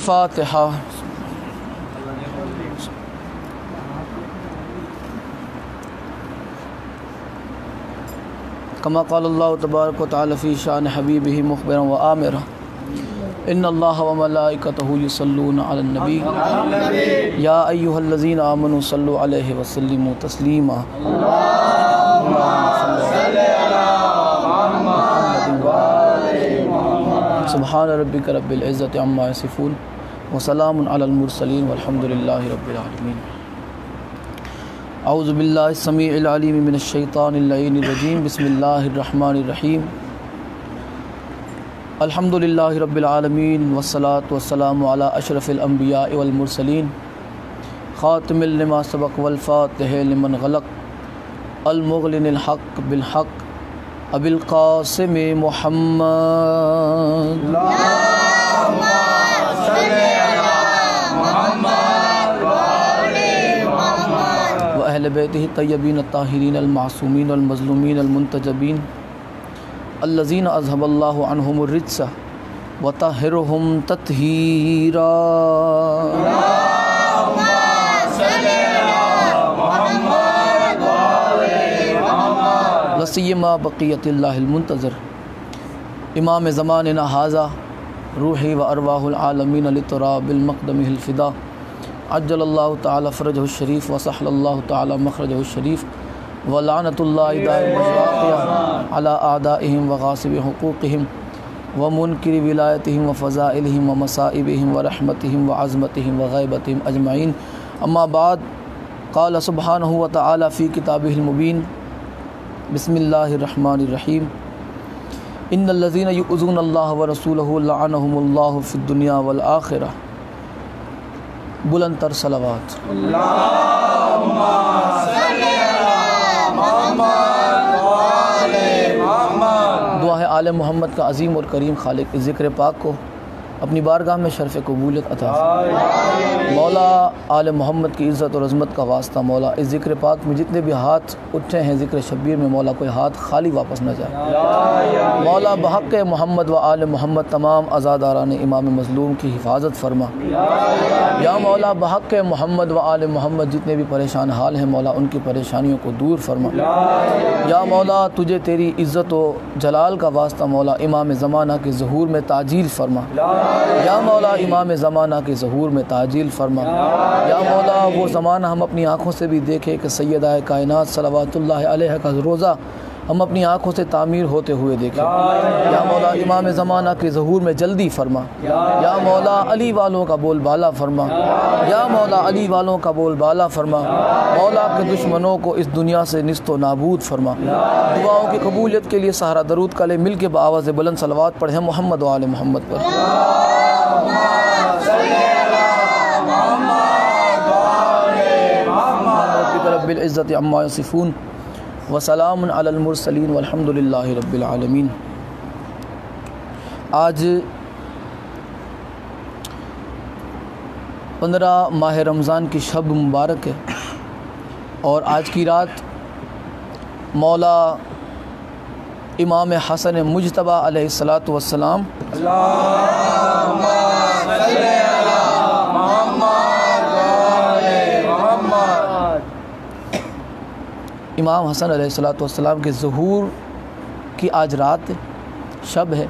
الفاتحہ۔ کما قال اللہ تبارک و تعالی فی شان حبیبہ مخبرا و آمرا ان اللہ و ملائکتہ یصلون علی النبی یا ایہا الذین آمنوا صلوا علیہ وسلموا تسلیما۔ سبحان ربک رب العزت عما یصفون وسلام علی المرسلین والحمد للہ رب العالمین۔ اعوذ باللہ السمیع العلیم من الشیطان اللعین الرجیم، بسم اللہ الرحمن الرحیم۔ الحمد للہ رب العالمین والصلاة والسلام علی اشرف الانبیاء والمرسلین، خاتم لما سبق والفاتح لمن غلق، المغلن الحق بالحق، ابی القاسم محمد اہل بیتہ الطیبین الطاہرین المعصومین والمظلومین المنتجبین الذین اذھب اللہ عنہم الرجس وطہرہم تطہیرا۔ لسیما بقیت اللہ المنتظر امام زماننا ھذا روحی و ارواح العالمین لتراب المقدمہ الفدا، عجل اللہ تعالی فرجہ الشریف وسحل اللہ تعالی مخرجہ الشریف ولعنۃ اللہ دائمۃ باقیہ علی اعدائہم وغاصب حقوقہم ومنکر ولایتہم وفضائلہم ومصائبہم ورحمتہم وعظمتہم وغیبتہم اجمعین۔ اما بعد، قال سبحانہ وتعالی فی کتابہ المبین، بسم اللہ الرحمن الرحیم، ان الذین یؤذون اللہ ورسولہ لعنہم اللہ فی الدنیا والآخرہ۔ بلند تر صلوات۔ اللہم صلی علی محمد و آل محمد۔ دعا ہے آل محمد کا عظیم اور کریم خالق اس ذکر پاک کو اپنی بارگاہ میں شرف قبولیت عطا فرمائے۔ مولا آل محمد کی عزت اور عظمت کا واسطہ مولا اس ذکر پاک میں جتنے بھی ہاتھ اٹھے ہیں ذکر شبیر میں، مولا کوئی ہاتھ خالی واپس نہ جائے۔ مولا بحق محمد و آل محمد تمام عزاداران امام مظلوم کی حفاظت فرما۔ یا مولا بحق محمد و آل محمد جتنے بھی پریشان حال ہیں مولا ان کی پریشانیوں کو دور فرما۔ یا مولا تجھے تیری عزت و جلال کا واسطہ مولا امام زمانہ کے ظہور میں تعجیل فرما۔ یا مولا امام زمانہ کے ظہور میں تعجیل فرما۔ یا مولا وہ زمانہ ہم اپنی آنکھوں سے بھی دیکھے کہ سیدہ کائنات صلوات اللہ علیہ کا روزہ ہم اپنی آنکھوں سے تعمیر ہوتے ہوئے دیکھیں۔ یا مولا امام زمانہ کے ظہور میں جلدی فرما۔ یا مولا علی والوں کا بول بالا فرما۔ یا مولا علی والوں کا بول بالا فرما۔ مولا کے دشمنوں کو اس دنیا سے نیست و نابود فرما۔ دعاؤں کی قبولیت کے لیے سہرا درود کا لے مل کے بآواز بلند صلوات پڑھیں محمد و آل محمد پر۔ رب العزت عما یصفون وسلام علی المرسلین والحمد للہ رب العالمین۔ آج 15 ماہ رمضان کی شب مبارک ہے اور آج کی رات مولا امام حسن مجتبیٰ علیہ الصلاۃ والسلام اللہم صلی علی محمد و آل محمد۔ امام حسن علیہ الصلاۃ والسلام کے ظہور کی آج رات شب ہے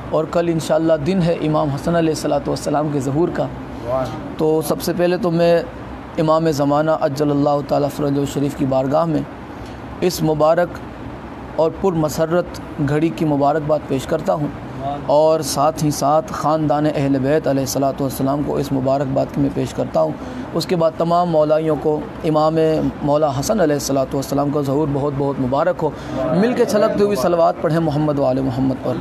اور کل انشاءاللہ دن ہے امام حسن علیہ الصلاۃ والسلام کے ظہور کا۔ تو سب سے پہلے تو میں امام زمانہ عجل اللہ تعالی فرجہ الشریف کی بارگاہ میں اس مبارک اور پر مسرت گھڑی کی مبارکباد پیش کرتا ہوں اور ساتھ ہی ساتھ خاندان اہل بیت علیہ الصلاۃ والسلام کو اس مبارکباد میں پیش کرتا ہوں۔ اس کے بعد تمام مولائیوں کو امام مولا حسن علیہ الصلاۃ والسلام کا ظہور بہت بہت مبارک ہو۔ مل کے چھلکتے ہوئی صلوات پڑھیں محمد و آل محمد پر۔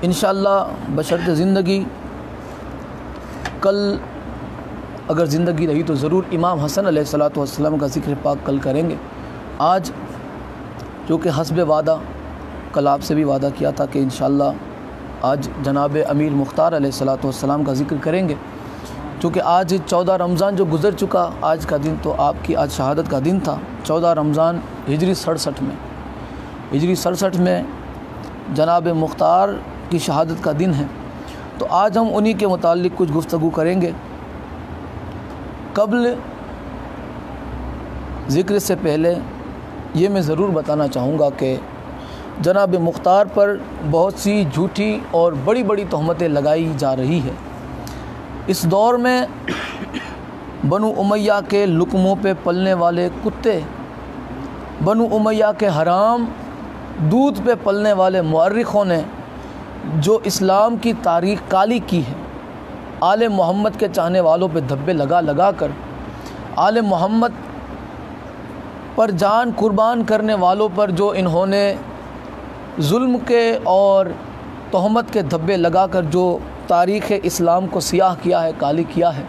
انشاءاللہ بشرط زندگی کل اگر زندگی رہی تو ضرور امام حسن علیہ الصلاۃ والسلام کا ذکر پاک کل کریں گے۔ آج جو کہ حسب وعدہ کل آپ سے بھی وعدہ کیا تھا کہ انشاءاللہ آج جناب امیر مختار علیہ الصلاۃ والسلام کا ذکر کریں گے، چونکہ آج 14 رمضان جو گزر چکا، آج کا دن تو آپ کی آج شہادت کا دن تھا، 14 رمضان ہجری 67 میں، ہجری 67 میں جناب مختار کی شہادت کا دن ہے، تو آج ہم انہی کے متعلق کچھ گفتگو کریں گے۔ قبل ذکر سے پہلے یہ میں ضرور بتانا چاہوں گا کہ جناب مختار پر بہت سی جھوٹی اور بڑی بڑی تہمتیں لگائی جا رہی ہے۔ اس دور میں بنو امیہ کے لقموں پہ پلنے والے کتے، بنو امیہ کے حرام دودھ پہ پلنے والے مورخوں نے جو اسلام کی تاریخ کالی کی ہے، آل محمد کے چاہنے والوں پہ دھبے لگا لگا کر، آل محمد پر جان قربان کرنے والوں پر جو انہوں نے ظلم کے اور تہمت کے دھبے لگا کر جو تاریخ اسلام کو سیاہ کیا ہے، کالی کیا ہے،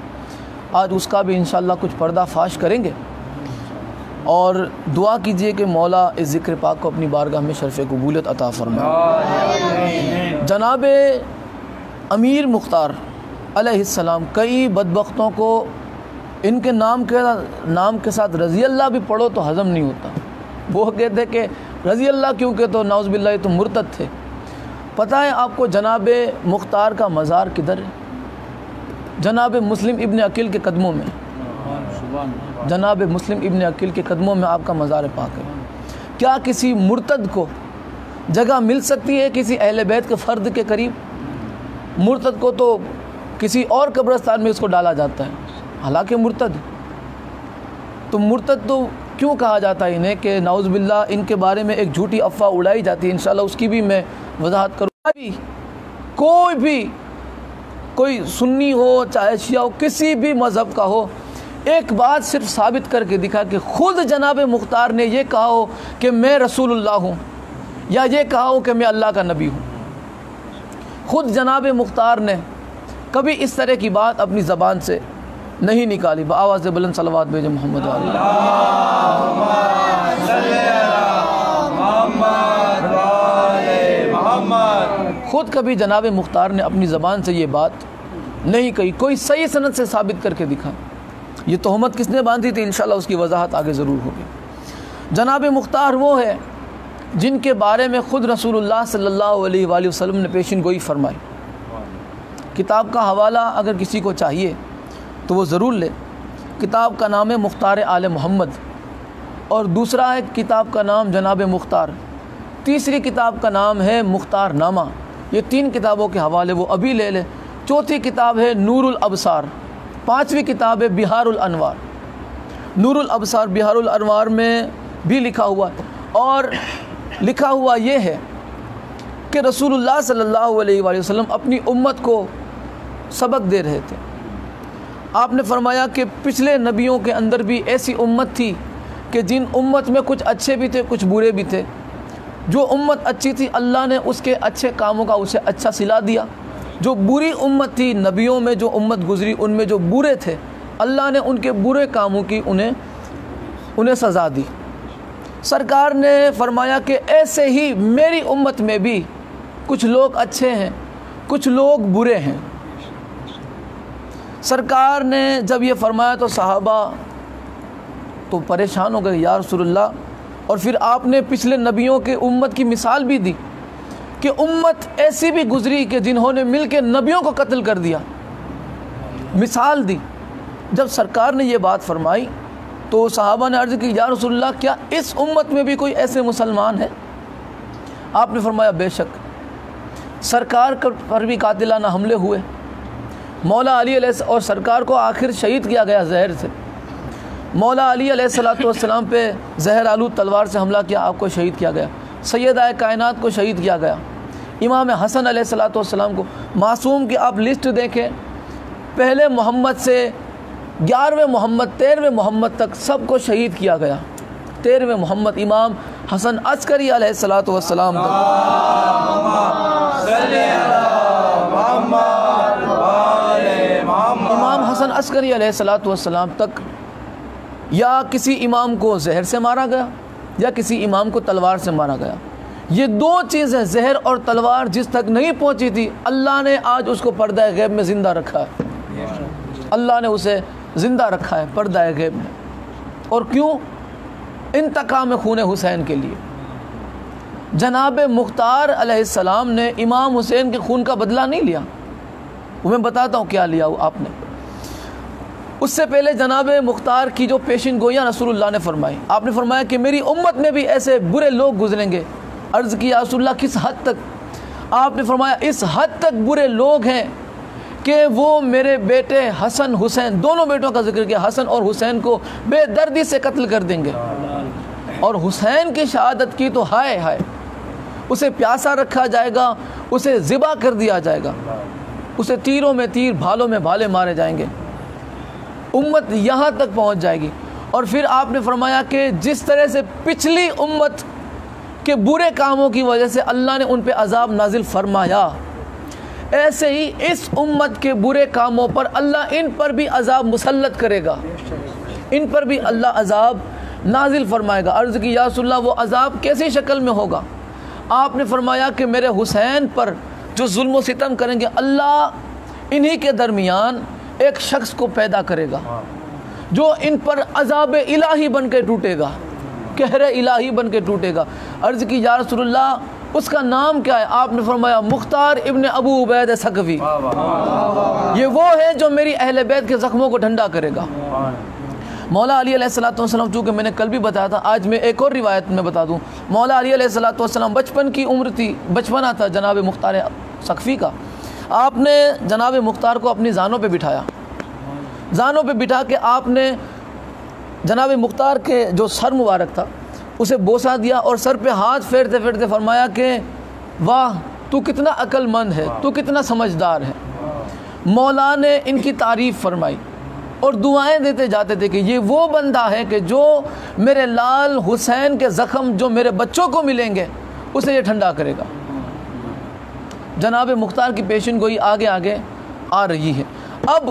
آج اس کا بھی انشاءاللہ کچھ پردہ فاش کریں گے، اور دعا کیجئے کہ مولا اس ذکر پاک کو اپنی بارگاہ میں شرف قبولیت عطا فرمائے۔ جناب امیر مختار علیہ السلام، کئی بدبختوں کو ان کے نام کے ساتھ رضی اللہ بھی پڑھو تو ہضم نہیں ہوتا۔ وہ کہتے کہ رضی اللہ کیوں کہ تو نعوذ باللہ تو مرتد تھے۔ پتہ ہے آپ کو جناب مختار کا مزار کدھر ہے؟ جناب مسلم ابن عقیل کے قدموں میں، جناب مسلم ابن عقیل کے قدموں میں آپ کا مزار پاک ہے۔ کیا کسی مرتد کو جگہ مل سکتی ہے کسی اہل بیت کے فرد کے قریب؟ مرتد کو تو کسی اور قبرستان میں اس کو ڈالا جاتا ہے، حالانکہ مرتد تو کیوں کہا جاتا ہے انہیں کہ نعوذ باللہ ان کے بارے میں ایک جھوٹی افواہ اڑائی جاتی ہے، انشاءاللہ اس کی بھی میں وضاحت کروں گا۔ کوئی سنی ہو چاہے شیعہ ہو، کسی بھی مذہب کا ہو، ایک بات صرف ثابت کر کے دکھا کہ خود جناب مختار نے یہ کہا ہو کہ میں رسول اللہ ہوں، یا یہ کہا ہو کہ میں اللہ کا نبی ہوں۔ خود جناب مختار نے کبھی اس طرح کی بات اپنی زبان سے نہیں نکالی۔ بآواز بلند صلوات بھیجے محمد علیہ۔ خود کبھی جناب مختار نے اپنی زبان سے یہ بات نہیں کہی، کوئی صحیح سند سے ثابت کر کے دکھا۔ یہ تہمت کس نے باندھی تھی انشاءاللہ اس کی وضاحت آگے ضرور ہوگی۔ جناب مختار وہ ہے جن کے بارے میں خود رسول اللہ صلی اللہ علیہ وآلہ وسلم نے پیشن گوئی فرمائی۔ کتاب کا حوالہ اگر کسی کو چاہیے تو وہ ضرور لے۔ کتاب کا نام ہے مختار آل محمد، اور دوسرا ہے کتاب کا نام جناب مختار، تیسری کتاب کا نام ہے مختار نامہ۔ یہ تین کتابوں کے حوالے وہ ابھی لے لے۔ چوتھی کتاب ہے نور الابصار، پانچویں کتاب ہے بہار الانوار۔ نور الابصار بہار الانوار میں بھی لکھا ہوا ہے، اور لکھا ہوا یہ ہے کہ رسول اللہ صلی اللہ علیہ وآلہ وسلم اپنی امت کو سبق دے رہے تھے۔ آپ نے فرمایا کہ پچھلے نبیوں کے اندر بھی ایسی امت تھی کہ جن امت میں کچھ اچھے بھی تھے کچھ برے بھی تھے۔ جو امت اچھی تھی اللہ نے اس کے اچھے کاموں کا اسے اچھا صلہ دیا، جو بری امت تھی نبیوں میں جو امت گزری ان میں جو برے تھے اللہ نے ان کے برے کاموں کی انہیں سزا دی۔ سرکار نے فرمایا کہ ایسے ہی میری امت میں بھی کچھ لوگ اچھے ہیں کچھ لوگ برے ہیں۔ سرکار نے جب یہ فرمایا تو صحابہ تو پریشان ہو گئے، یا رسول اللہ، اور پھر آپ نے پچھلے نبیوں کے امت کی مثال بھی دی کہ امت ایسی بھی گزری کہ جنہوں نے مل کے نبیوں کو قتل کر دیا، مثال دی۔ جب سرکار نے یہ بات فرمائی تو صحابہ نے عرض کی، یا رسول اللہ کیا اس امت میں بھی کوئی ایسے مسلمان ہیں؟ آپ نے فرمایا بے شک۔ سرکار پر بھی قاتلانہ حملے ہوئے، مولا علی علیہ اور سرکار کو آخر شہید کیا گیا زہر سے۔ مولا علی علیہ السلام پہ زہر آلود تلوار سے حملہ کیا، آپ کو شہید کیا گیا۔ سیدہ کائنات کو شہید کیا گیا۔ امام حسن علیہ السلام کو، معصوم کی آپ لسٹ دیکھیں، پہلے محمد سے 11ویں محمد 13ویں محمد تک سب کو شہید کیا گیا۔ 13ویں محمد امام حسن عسکری علیہ السلام تک۔ امام حسن عسکری علیہ السلام تک یا کسی امام کو زہر سے مارا گیا یا کسی امام کو تلوار سے مارا گیا۔ یہ دو چیزیں زہر اور تلوار جس تک نہیں پہنچی تھی اللہ نے آج اس کو پردہ غیب میں زندہ رکھا ہے۔ اللہ نے اسے زندہ رکھا ہے پردہ غیب میں۔ اور کیوں؟ انتقام خون حسین کے لیے۔ جناب مختار علیہ السلام نے امام حسین کے خون کا بدلہ نہیں لیا. وہ میں بتاتا ہوں کیا لیا آپ نے. اس سے پہلے جناب مختار کی جو پیشن گوئیاں رسول اللہ نے فرمائی. آپ نے فرمایا کہ میری امت میں بھی ایسے برے لوگ گزریں گے. عرض کیا رسول اللہ کس حد تک؟ آپ نے فرمایا اس حد تک برے لوگ ہیں کہ وہ میرے بیٹے حسن حسین، دونوں بیٹوں کا ذکر کیا، حسن اور حسین کو بے دردی سے قتل کر دیں گے. اور حسین کی شہادت کی تو ہائے ہائے، اسے پیاسا رکھا جائے گا، اسے ذبح کر دیا جائے گا، اسے تیروں میں تیر بھالوں میں بھالے مارے جائیں گے. امت یہاں تک پہنچ جائے گی. اور پھر آپ نے فرمایا کہ جس طرح سے پچھلی امت کے برے کاموں کی وجہ سے اللہ نے ان پہ عذاب نازل فرمایا، ایسے ہی اس امت کے برے کاموں پر اللہ ان پر بھی عذاب مسلط کرے گا، ان پر بھی اللہ عذاب نازل فرمائے گا. عرض کی یا رسول اللہ وہ عذاب کیسی شکل میں ہوگا؟ آپ نے فرمایا کہ میرے حسین پر جو ظلم و ستم کریں گے، اللہ انہی کے درمیان ایک شخص کو پیدا کرے گا جو ان پر عذاب الہی بن کے ٹوٹے گا، قہر الہی بن کے ٹوٹے گا. عرض کی یا رسول اللہ اس کا نام کیا ہے؟ آپ نے فرمایا مختار ابن ابو عبید ثقفی. یہ وہ ہے جو میری اہل بیت کے زخموں کو ٹھنڈا کرے گا. مولا علی علیہ السلام، چونکہ میں نے کل بھی بتایا تھا، آج میں ایک اور روایت میں بتا دوں. مولا علی علیہ السلام بچپن کی عمر تھی، بچپنا تھا جناب مختار ثقفی کا. آپ نے جناب مختار کو اپنی زانوں پہ بٹھایا، زانوں پہ بٹھا کے آپ نے جناب مختار کے جو سر مبارک تھا اسے بوسہ دیا اور سر پہ ہاتھ پھیرتے پھیرتے فرمایا کہ واہ تو کتنا عقل مند ہے، تو کتنا سمجھدار ہے. مولا نے ان کی تعریف فرمائی اور دعائیں دیتے جاتے تھے کہ یہ وہ بندہ ہے کہ جو میرے لال حسین کے زخم جو میرے بچوں کو ملیں گے اسے یہ ٹھنڈا کرے گا. جناب مختار کی پیشن گوئی آگے آگے آ رہی ہے. اب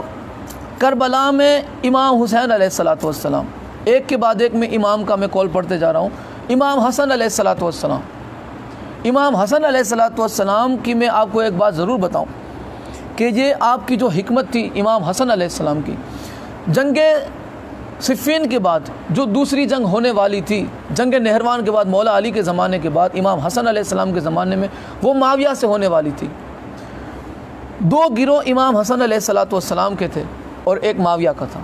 کربلا میں امام حسین علیہ السلام، ایک کے بعد ایک میں امام کا میں کال پڑھتے جا رہا ہوں. امام حسن علیہ السلام، امام حسن علیہ السلام کی میں آپ کو ایک بات ضرور بتاؤں کہ یہ آپ کی جو حکمت تھی امام حسن علیہ السلام کی، جنگ صفین کے بعد جو دوسری جنگ ہونے والی تھی، جنگ نہروان کے بعد، مولا علی کے زمانے کے بعد امام حسن علیہ السلام کے زمانے میں وہ معاویہ سے ہونے والی تھی. دو گروہ امام حسن علیہ السلام کے تھے اور ایک معاویہ کا تھا.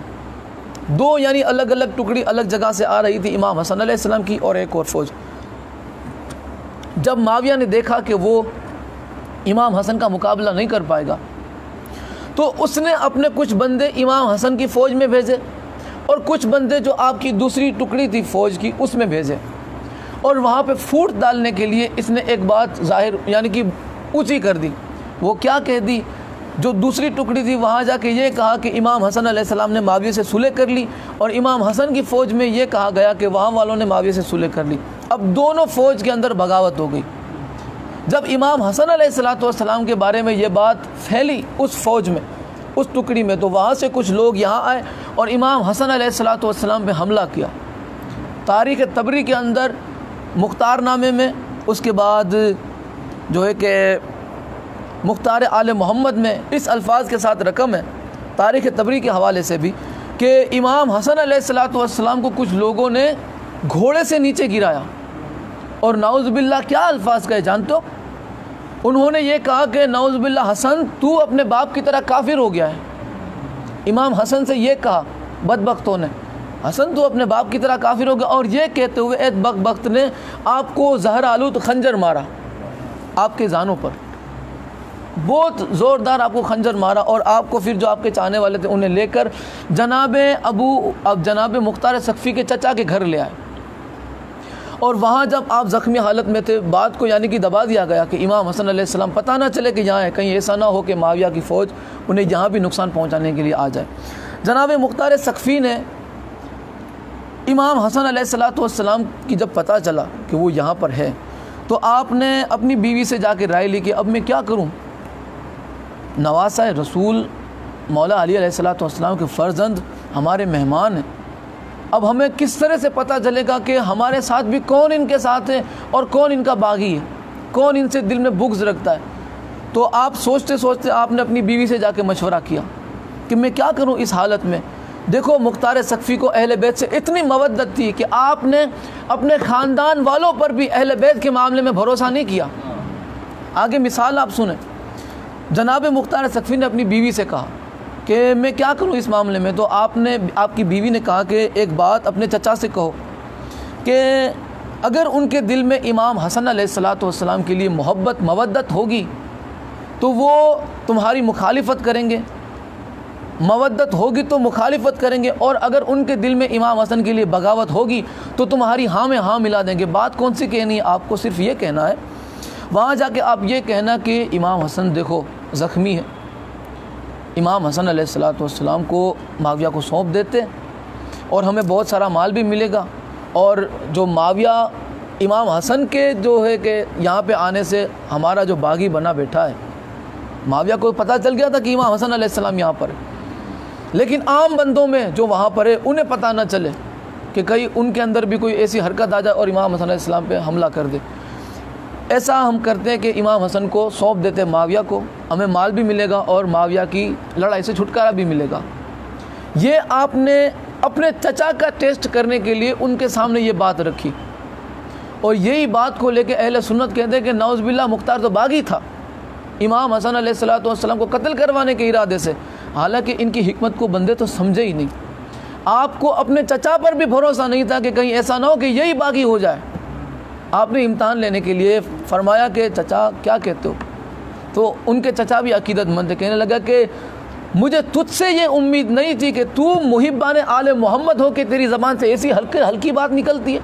دو یعنی الگ الگ ٹکڑی الگ جگہ سے آ رہی تھی امام حسن علیہ السلام کی اور ایک اور فوج. جب معاویہ نے دیکھا کہ وہ امام حسن کا مقابلہ نہیں کر پائے گا تو اس نے اپنے کچھ بندے امام حسن کی فوج میں بھیجے اور کچھ بندے جو آپ کی دوسری ٹکڑی تھی فوج کی اس میں بھیجے. اور وہاں پہ پھوٹ ڈالنے کے لیے اس نے ایک بات ظاہر یعنی کہ اونچی کر دی. وہ کیا کہہ دی؟ جو دوسری ٹکڑی تھی وہاں جا کے یہ کہا کہ امام حسن علیہ السلام نے معاویہ سے صلح کر لی، اور امام حسن کی فوج میں یہ کہا گیا کہ وہاں والوں نے معاویہ سے صلح کر لی. اب دونوں فوج کے اندر بغاوت ہو گئی. جب امام حسن علیہ السلام کے بارے میں یہ بات پھیلی اس فوج میں، اس ٹکڑی میں، تو وہاں سے کچھ لوگ یہاں آئے اور امام حسن علیہ السلام پہ حملہ کیا. تاریخ طبری کے اندر مختار نامے میں، اس کے بعد جو ہے کہ مختار آل محمد میں اس الفاظ کے ساتھ رقم ہے تاریخ طبری کے حوالے سے بھی کہ امام حسن علیہ السلام کو کچھ لوگوں نے گھوڑے سے نیچے گرایا. اور نعوذ باللہ کیا الفاظ کہے جانتے ہو؟ انہوں نے یہ کہا کہ نعوذ باللہ حسن تو اپنے باپ کی طرح کافر ہو گیا ہے. امام حسن سے یہ کہا بدبختوں نے، حسن تو اپنے باپ کی طرح کافر ہو گیا. اور یہ کہتے ہوئے ایک بدبخت نے آپ کو زہر آلود خنجر مارا آپ کے زانوں پر، بہت زوردار آپ کو خنجر مارا. اور آپ کو پھر جو آپ کے چاہنے والے تھے انہیں لے کر جناب مختار ثقفی کے چچا کے گھر لے آئے. اور وہاں جب آپ زخمی حالت میں تھے بات کو یعنی کہ دبا دیا گیا کہ امام حسن علیہ السلام پتہ نہ چلے کہ یہاں ہے، کہیں ایسا نہ ہو کہ معاویہ کی فوج انہیں یہاں بھی نقصان پہنچانے کے لیے آ جائے. جناب مختار ثقفی نے امام حسن علیہ السلام کی جب پتہ چلا کہ وہ یہاں پر ہے تو آپ نے اپنی بیوی سے جا کے رائے لی کہ اب میں کیا کروں؟ نواسہ رسول مولا علی علیہ السلام کے فرزند ہمارے مہمان ہیں، اب ہمیں کس طرح سے پتہ چلے گا کہ ہمارے ساتھ بھی کون ان کے ساتھ ہے اور کون ان کا باغی ہے، کون ان سے دل میں بغض رکھتا ہے؟ تو آپ سوچتے سوچتے آپ نے اپنی بیوی سے جا کے مشورہ کیا کہ میں کیا کروں اس حالت میں. دیکھو مختار سقفی کو اہل بیت سے اتنی مودت تھی کہ آپ نے اپنے خاندان والوں پر بھی اہل بیت کے معاملے میں بھروسہ نہیں کیا۔ آگے مثال آپ سنیں، جناب مختار سقفی نے اپنی بیوی سے کہا کہ میں کیا کروں اس معاملے میں، تو آپ کی بیوی نے کہا کہ ایک بات اپنے چچا سے کہو کہ اگر ان کے دل میں امام حسن علیہ السلام کے لیے محبت مودت ہوگی تو وہ تمہاری مخالفت کریں گے، مودت ہوگی تو مخالفت کریں گے، اور اگر ان کے دل میں امام حسن کے لیے بغاوت ہوگی تو تمہاری ہاں میں ہاں ملا دیں گے۔ بات کون سی کہنی ہے؟ آپ کو صرف یہ کہنا ہے، وہاں جا کے آپ یہ کہنا کہ امام حسن دیکھو زخمی ہے، امام حسن علیہ السلام کو معاویہ کو سونپ دیتے اور ہمیں بہت سارا مال بھی ملے گا، اور جو معاویہ امام حسن کے جو ہے کہ یہاں پہ آنے سے ہمارا جو باغی بنا بیٹھا ہے، معاویہ کو پتہ چل گیا تھا کہ امام حسن علیہ السلام یہاں پر ہے، لیکن عام بندوں میں جو وہاں پر ہے انہیں پتہ نہ چلے کہ کہیں ان کے اندر بھی کوئی ایسی حرکت آ جائے اور امام حسن علیہ السلام پہ حملہ کر دے۔ ایسا ہم کرتے ہیں کہ امام حسن کو سونپ دیتے معاویہ کو، ہمیں مال بھی ملے گا اور معاویہ کی لڑائی سے چھٹکارا بھی ملے گا۔ یہ آپ نے اپنے چچا کا ٹیسٹ کرنے کے لیے ان کے سامنے یہ بات رکھی، اور یہی بات کو لے کے اہل سنت کہتے ہیں کہ نعوذ باللہ مختار تو باغی تھا امام حسن علیہ السلام کو قتل کروانے کے ارادے سے، حالانکہ ان کی حکمت کو بندے تو سمجھے ہی نہیں۔ آپ کو اپنے چچا پر بھی بھروسہ نہیں تھا کہ کہیں ایسا نہ ہو کہ یہی باغی ہو جائے۔ آپ نے امتحان لینے کے لیے فرمایا کہ چچا کیا کہتے ہو، تو ان کے چچا بھی عقیدت مند تھے، کہنے لگا کہ مجھے تجھ سے یہ امید نہیں تھی کہ تو محبان آل محمد ہو کہ تیری زبان سے ایسی ہلکی بات نکلتی ہے۔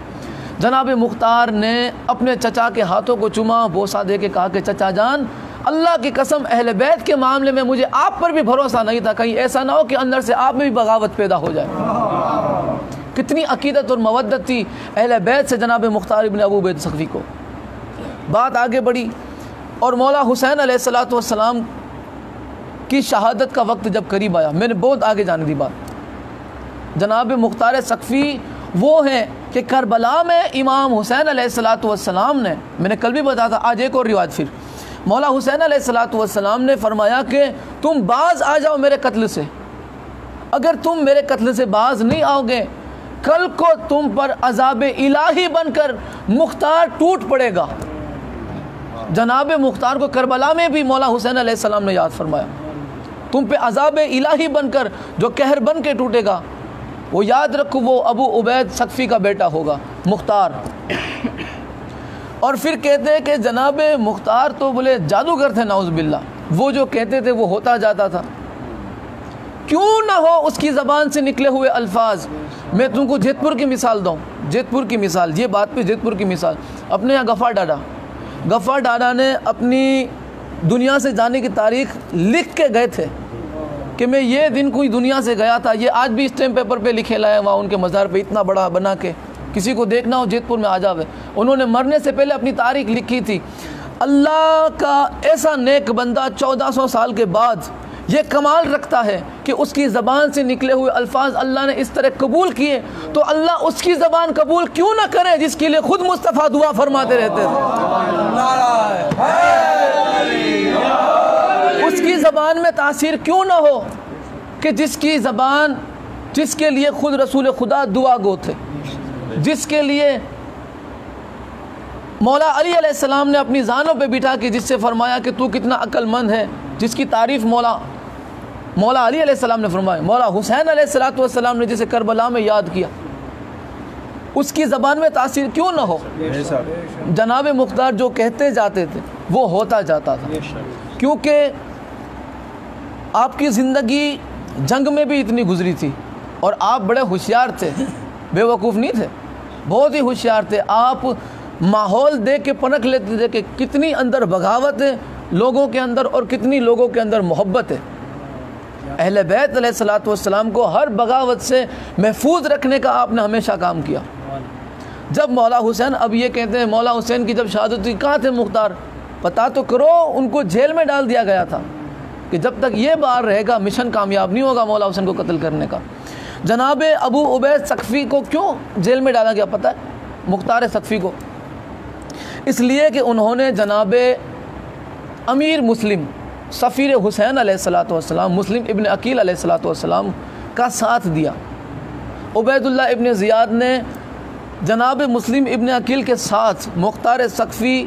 جناب مختار نے اپنے چچا کے ہاتھوں کو چوما، بوسہ دے کے کہا کہ چچا جان اللہ کی قسم اہل بیت کے معاملے میں مجھے آپ پر بھی بھروسہ نہیں تھا، کہیں ایسا نہ ہو کہ اندر سے آپ میں بھی بغاوت پیدا ہو جائے۔ کتنی عقیدت اور مودت تھی اہل بیت سے جناب مختار ابن ابو عبید سقفی کو۔ بات آگے بڑھی اور مولا حسین علیہ السلام کی شہادت کا وقت جب قریب آیا، میں نے بہت آگے جانے دی بات، جناب مختار سقفی وہ ہیں کہ کربلا میں امام حسین علیہ السلام نے، میں نے کل بھی بتایا تھا، آج ایک اور روایت پھر، مولا حسین علیہ السلام نے فرمایا کہ تم باز آ جاؤ میرے قتل سے، اگر تم میرے قتل سے باز نہیں آؤ گے کل کو تم پر عذاب الہی بن کر مختار ٹوٹ پڑے گا۔ جناب مختار کو کربلا میں بھی مولا حسین علیہ السلام نے یاد فرمایا، تم پہ عذاب الہی بن کر جو قہر بن کے ٹوٹے گا وہ یاد رکھو وہ ابو عبید سقفی کا بیٹا ہوگا مختار۔ اور پھر کہتے ہیں کہ جناب مختار تو بولے جادوگر تھے نعوذ باللہ، وہ جو کہتے تھے وہ ہوتا جاتا تھا، کیوں نہ ہو اس کی زبان سے نکلے ہوئے الفاظ۔ میں تم کو جیت پور کی مثال دوں، جیت پور کی مثال، یہ بات پہ جیت پور کی مثال، اپنے یہاں غفار ڈاڈا نے اپنی دنیا سے جانے کی تاریخ لکھ کے گئے تھے کہ میں یہ دن کوئی دنیا سے گیا تھا، یہ آج بھی اسٹیمپ پیپر پہ لکھے لائے وہاں ان کے مزار پہ اتنا بڑا بنا کے، کسی کو دیکھنا ہو جیت پور میں آ جاوے۔ انہوں نے مرنے سے پہلے اپنی تاریخ لکھی تھی۔ اللہ کا ایسا نیک بندہ 1400 سال کے بعد یہ کمال رکھتا ہے کہ اس کی زبان سے نکلے ہوئے الفاظ اللہ نے اس طرح قبول کیے، تو اللہ اس کی زبان قبول کیوں نہ کرے جس کے لیے خود مصطفیٰ دعا فرماتے رہتے تھے۔ اس کی زبان میں تاثیر کیوں نہ ہو کہ جس کی زبان، جس کے لیے خود رسول خدا دعا گو تھے، جس کے لیے مولا علی علیہ السلام نے اپنی زانوں پہ بٹھا کے جس سے فرمایا کہ تو کتنا عقل مند ہے، جس کی تعریف مولا علی علیہ السلام نے فرمائی، مولا حسین علیہ السلام نے جسے کربلا میں یاد کیا، اس کی زبان میں تاثیر کیوں نہ ہو۔ جناب مختار جو کہتے جاتے تھے وہ ہوتا جاتا تھا، کیونکہ آپ کی زندگی جنگ میں بھی اتنی گزری تھی اور آپ بڑے ہوشیار تھے، بے وقوف نہیں تھے، بہت ہی ہوشیار تھے۔ آپ ماحول دیکھ کے پرکھ لیتے تھے کہ کتنی اندر بغاوت ہے لوگوں کے اندر اور کتنی لوگوں کے اندر محبت ہے۔ اہل بیت علیہ السلام کو ہر بغاوت سے محفوظ رکھنے کا آپ نے ہمیشہ کام کیا۔ جب مولا حسین، اب یہ کہتے ہیں مولا حسین کی جب شہادت ہوئی کہاں تھے مختار، پتہ تو کرو، ان کو جیل میں ڈال دیا گیا تھا کہ جب تک یہ بار رہے گا مشن کامیاب نہیں ہوگا مولا حسین کو قتل کرنے کا۔ جناب ابو عبید سقفی کو کیوں جیل میں ڈالا گیا پتہ ہے مختار سقفی کو؟ اس لیے کہ انہوں نے جناب امیر مسلم سفیر حسین علیہ السلام مسلم ابن عقیل علیہ السلام کا ساتھ دیا۔ عبید اللہ ابن زیاد نے جناب مسلم ابن عقیل کے ساتھ مختار ثقفی،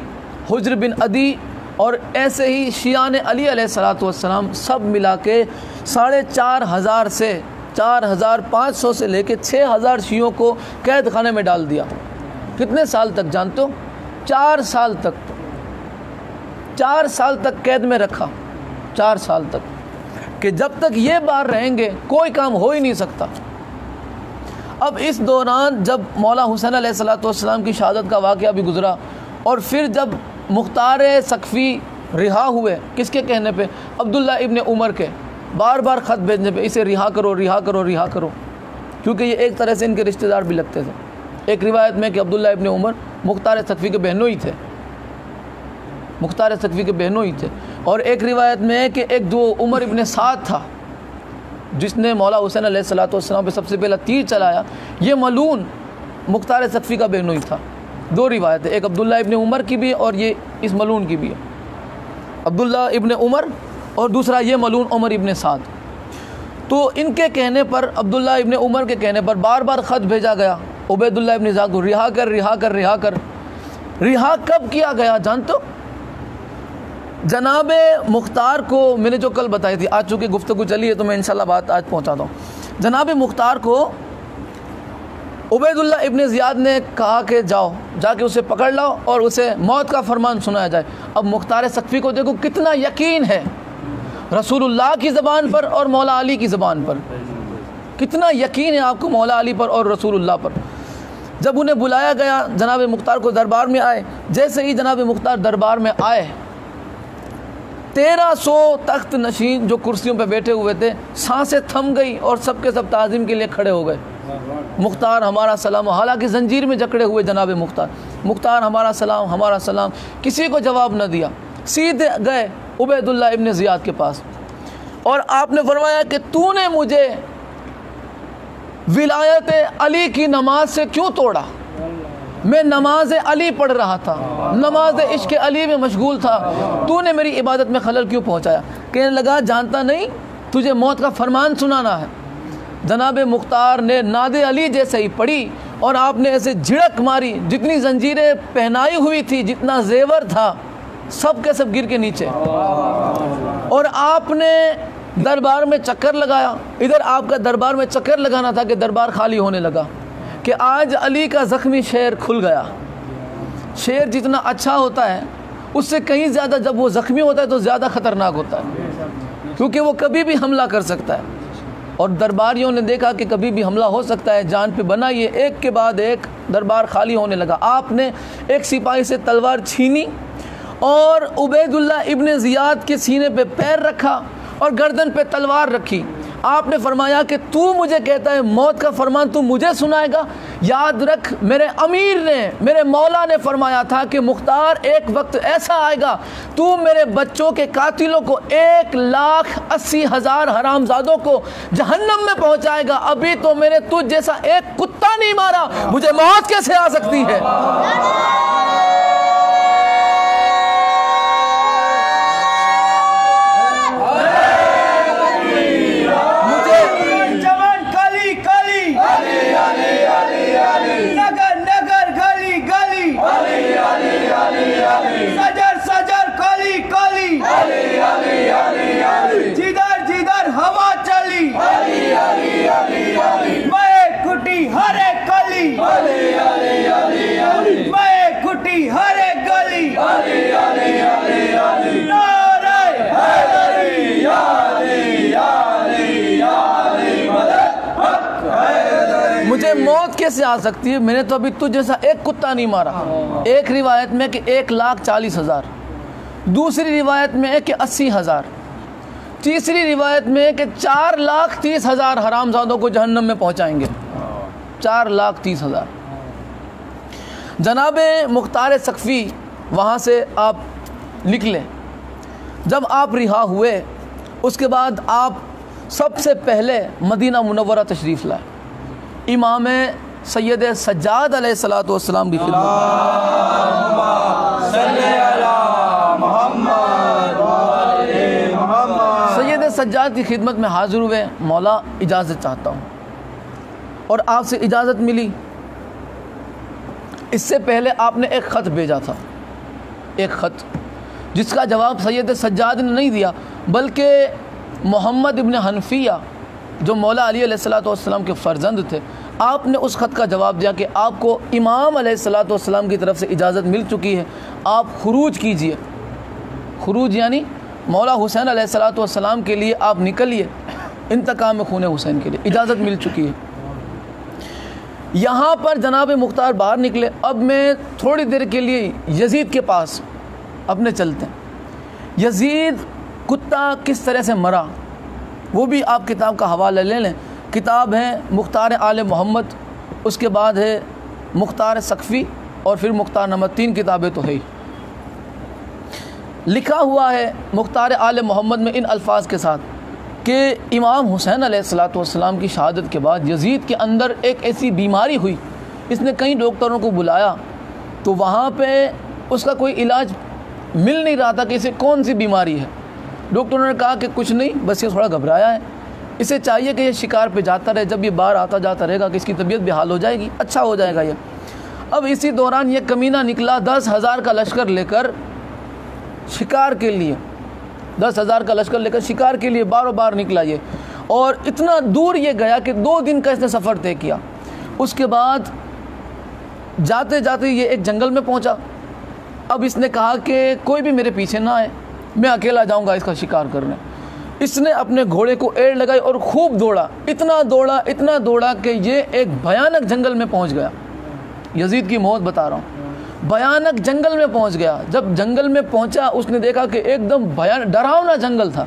حجر بن عدی اور ایسے ہی شیعان علی علیہ السلام سب ملا کے 4,500 سے 4,500 سے لے کے 6,000 شیعوں کو قید خانے میں ڈال دیا۔ کتنے سال تک جانتے ہو؟ 4 سال تک، 4 سال تک قید میں رکھا، 4 سال تک، کہ جب تک یہ باہر رہیں گے کوئی کام ہو ہی نہیں سکتا۔ اب اس دوران جب مولا حسین علیہ السلام کی شہادت کا واقعہ بھی گزرا، اور پھر جب مختار ثقفی رہا ہوئے، کس کے کہنے پہ؟ عبداللہ ابن عمر کے بار بار خط بھیجنے پہ، اسے رہا کرو رہا کرو رہا کرو، کیونکہ یہ ایک طرح سے ان کے رشتہ دار بھی لگتے تھے۔ ایک روایت میں کہ عبداللہ ابن عمر مختار ثقفی کے بہنوں ہی تھے، مختار ثقفی کے بہنوں ہی تھے، اور ایک روایت میں ہے کہ ایک دو عمر ابن سعد تھا جس نے مولا حسین علیہ السلام پہ سب سے پہلا تیر چلایا، یہ ملعون مختار ثقفی کا بہنوں ہی تھا۔ 2 روایت ہے، ایک عبداللہ ابن عمر کی بھی اور یہ اس ملعون کی بھی ہے، عبداللہ ابن عمر اور دوسرا یہ ملعون عمر ابن سعد۔ تو ان کے کہنے پر، عبداللہ ابن عمر کے کہنے پر بار بار خط بھیجا گیا عبید اللہ ابن زیاد کو، رہا کر رہا کر رہا کر۔ رہا کب کیا گیا جانتے ہو؟ جناب مختار کو میں نے جو کل بتائی تھی، آج چونکہ گفتگو چلی ہے تو میں انشاءاللہ بات آج پہنچاتا ہوں۔ جناب مختار کو عبید اللہ ابن زیاد نے کہا کہ جاؤ، جا کے اسے پکڑ لاؤ اور اسے موت کا فرمان سنایا جائے۔ اب مختار ثقفی کو دیکھو کتنا یقین ہے رسول اللہ کی زبان پر اور مولا علی کی زبان پر، کتنا یقین ہے آپ کو مولا علی پر اور رسول اللہ پر۔ جب انہیں بلایا گیا جناب مختار کو دربار میں آئے، جیسے ہی جناب مختار دربار میں آئے، 1300 تخت نشین جو کرسیوں پہ بیٹھے ہوئے تھے، سانسیں تھم گئی اور سب کے سب تعظیم کے لیے کھڑے ہو گئے۔ مختار ہمارا سلام، حالانکہ زنجیر میں جکڑے ہوئے جناب مختار ہمارا سلام ہمارا سلام، کسی کو جواب نہ دیا، سیدھے گئے عبید اللہ ابن زیاد کے پاس، اور آپ نے فرمایا کہ تو نے مجھے ولایت علی کی نماز سے کیوں توڑا؟ میں نماز علی پڑھ رہا تھا، نماز عشق علی میں مشغول تھا، تو نے میری عبادت میں خلل کیوں پہنچایا؟ کہنے لگا جانتا نہیں تجھے موت کا فرمان سنانا ہے۔ جناب مختار نے ناد علی جیسے ہی پڑھی اور آپ نے ایسے جھڑک ماری، جتنی زنجیریں پہنائی ہوئی تھی، جتنا زیور تھا، سب کے سب گر کے نیچے، اور آپ نے دربار میں چکر لگایا۔ ادھر آپ کا دربار میں چکر لگانا تھا کہ دربار خالی ہونے لگا کہ آج علی کا زخمی شیر کھل گیا۔ شیر جتنا اچھا ہوتا ہے اس سے کہیں زیادہ جب وہ زخمی ہوتا ہے تو زیادہ خطرناک ہوتا ہے، کیونکہ وہ کبھی بھی حملہ کر سکتا ہے، اور درباریوں نے دیکھا کہ کبھی بھی حملہ ہو سکتا ہے، جان پہ بنا، یہ ایک کے بعد ایک دربار خالی ہونے لگا۔ آپ نے ایک سپاہی سے تلوار چھینی اور عبید اللہ ابن زیاد کے سینے پہ پیر رکھا اور گردن پہ تلوار رکھی۔ آپ نے فرمایا کہ تو مجھے کہتا ہے موت کا فرمان تو مجھے سنائے گا؟ یاد رکھ میرے امیر نے، میرے مولا نے فرمایا تھا کہ مختار ایک وقت ایسا آئے گا تو میرے بچوں کے قاتلوں کو 1,80,000 حرامزادوں کو جہنم میں پہنچائے گا۔ ابھی تو میں نے تجھ جیسا ایک کتا نہیں مارا، مجھے موت کیسے آ سکتی ہے؟ جدھر جدھر ہوا چلی میں کٹی ہر ایک گلی، میں کٹی ہر ایک گلی، نعرہ حیدری مجھے موت کیسے آ سکتی ہے؟ میں نے تو ابھی تجھ جیسا ایک کتا نہیں مارا۔ ایک روایت میں کہ 1,40,000، دوسری روایت میں ہے کہ 80,000، تیسری روایت میں ہے کہ 4,30,000 حرامزادوں کو جہنم میں پہنچائیں گے، 4,30,000۔ جناب مختار ثقفی وہاں سے آپ نکلے، جب آپ رہا ہوئے اس کے بعد آپ سب سے پہلے مدینہ منورہ تشریف لائے، امام سید سجاد علیہ السلام کی خدمت۔ سید سجاد کی خدمت میں حاضر ہوئے، مولا اجازت چاہتا ہوں، اور آپ سے اجازت ملی۔ اس سے پہلے آپ نے ایک خط بھیجا تھا، ایک خط جس کا جواب سید سجاد نے نہیں دیا، بلکہ محمد ابن حنفیہ جو مولا علی علیہ السلام کے فرزند تھے، آپ نے اس خط کا جواب دیا کہ آپ کو امام علیہ السلام کی طرف سے اجازت مل چکی ہے، آپ خروج کیجئے۔ خروج یعنی مولا حسین علیہ السلام کے لیے آپ نکلیے، انتقام خون حسین کے لیے اجازت مل چکی ہے۔ یہاں پر جناب مختار باہر نکلے۔ اب میں تھوڑی دیر کے لیے یزید کے پاس اپنے چلتے ہیں۔ یزید کتا کس طرح سے مرا وہ بھی آپ کتاب کا حوالہ لے لیں، کتاب ہے مختار آل محمد، اس کے بعد ہے مختار سقفی، اور پھر مختار نامہ، 3 کتابیں تو ہے ہی۔ لکھا ہوا ہے مختار آل محمد میں ان الفاظ کے ساتھ کہ امام حسین علیہ السلام کی شہادت کے بعد یزید کے اندر ایک ایسی بیماری ہوئی، اس نے کئی ڈاکٹروں کو بلایا تو وہاں پہ اس کا کوئی علاج مل نہیں رہا تھا کہ اسے کون سی بیماری ہے۔ ڈاکٹروں نے کہا کہ کچھ نہیں، بس یہ تھوڑا گھبرایا ہے، اسے چاہیے کہ یہ شکار پہ جاتا رہے، جب یہ باہر آتا جاتا رہے گا کہ اس کی طبیعت بحال ہو جائے گی، اچھا ہو جائے گا یہ۔ اب اسی دوران یہ کمینہ نکلا 10,000 کا لشکر لے کر شکار کے لیے، 10,000 کا لشکر لے کر شکار کے لیے بار بار نکلا یہ، اور اتنا دور یہ گیا کہ 2 دن کا اس نے سفر طے کیا۔ اس کے بعد جاتے جاتے یہ ایک جنگل میں پہنچا۔ اب اس نے کہا کہ کوئی بھی میرے پیچھے نہ آئے، میں اکیلا جاؤں گا اس کا شکار کرنے۔ اس نے اپنے گھوڑے کو ایڑ لگائی اور خوب دوڑا، اتنا دوڑا کہ یہ ایک بھیانک جنگل میں پہنچ گیا۔ یزید کی موت بتا رہا ہوں، بھیانک جنگل میں پہنچ گیا۔ جب جنگل میں پہنچا اس نے دیکھا کہ ایک دم ڈراؤنا جنگل تھا۔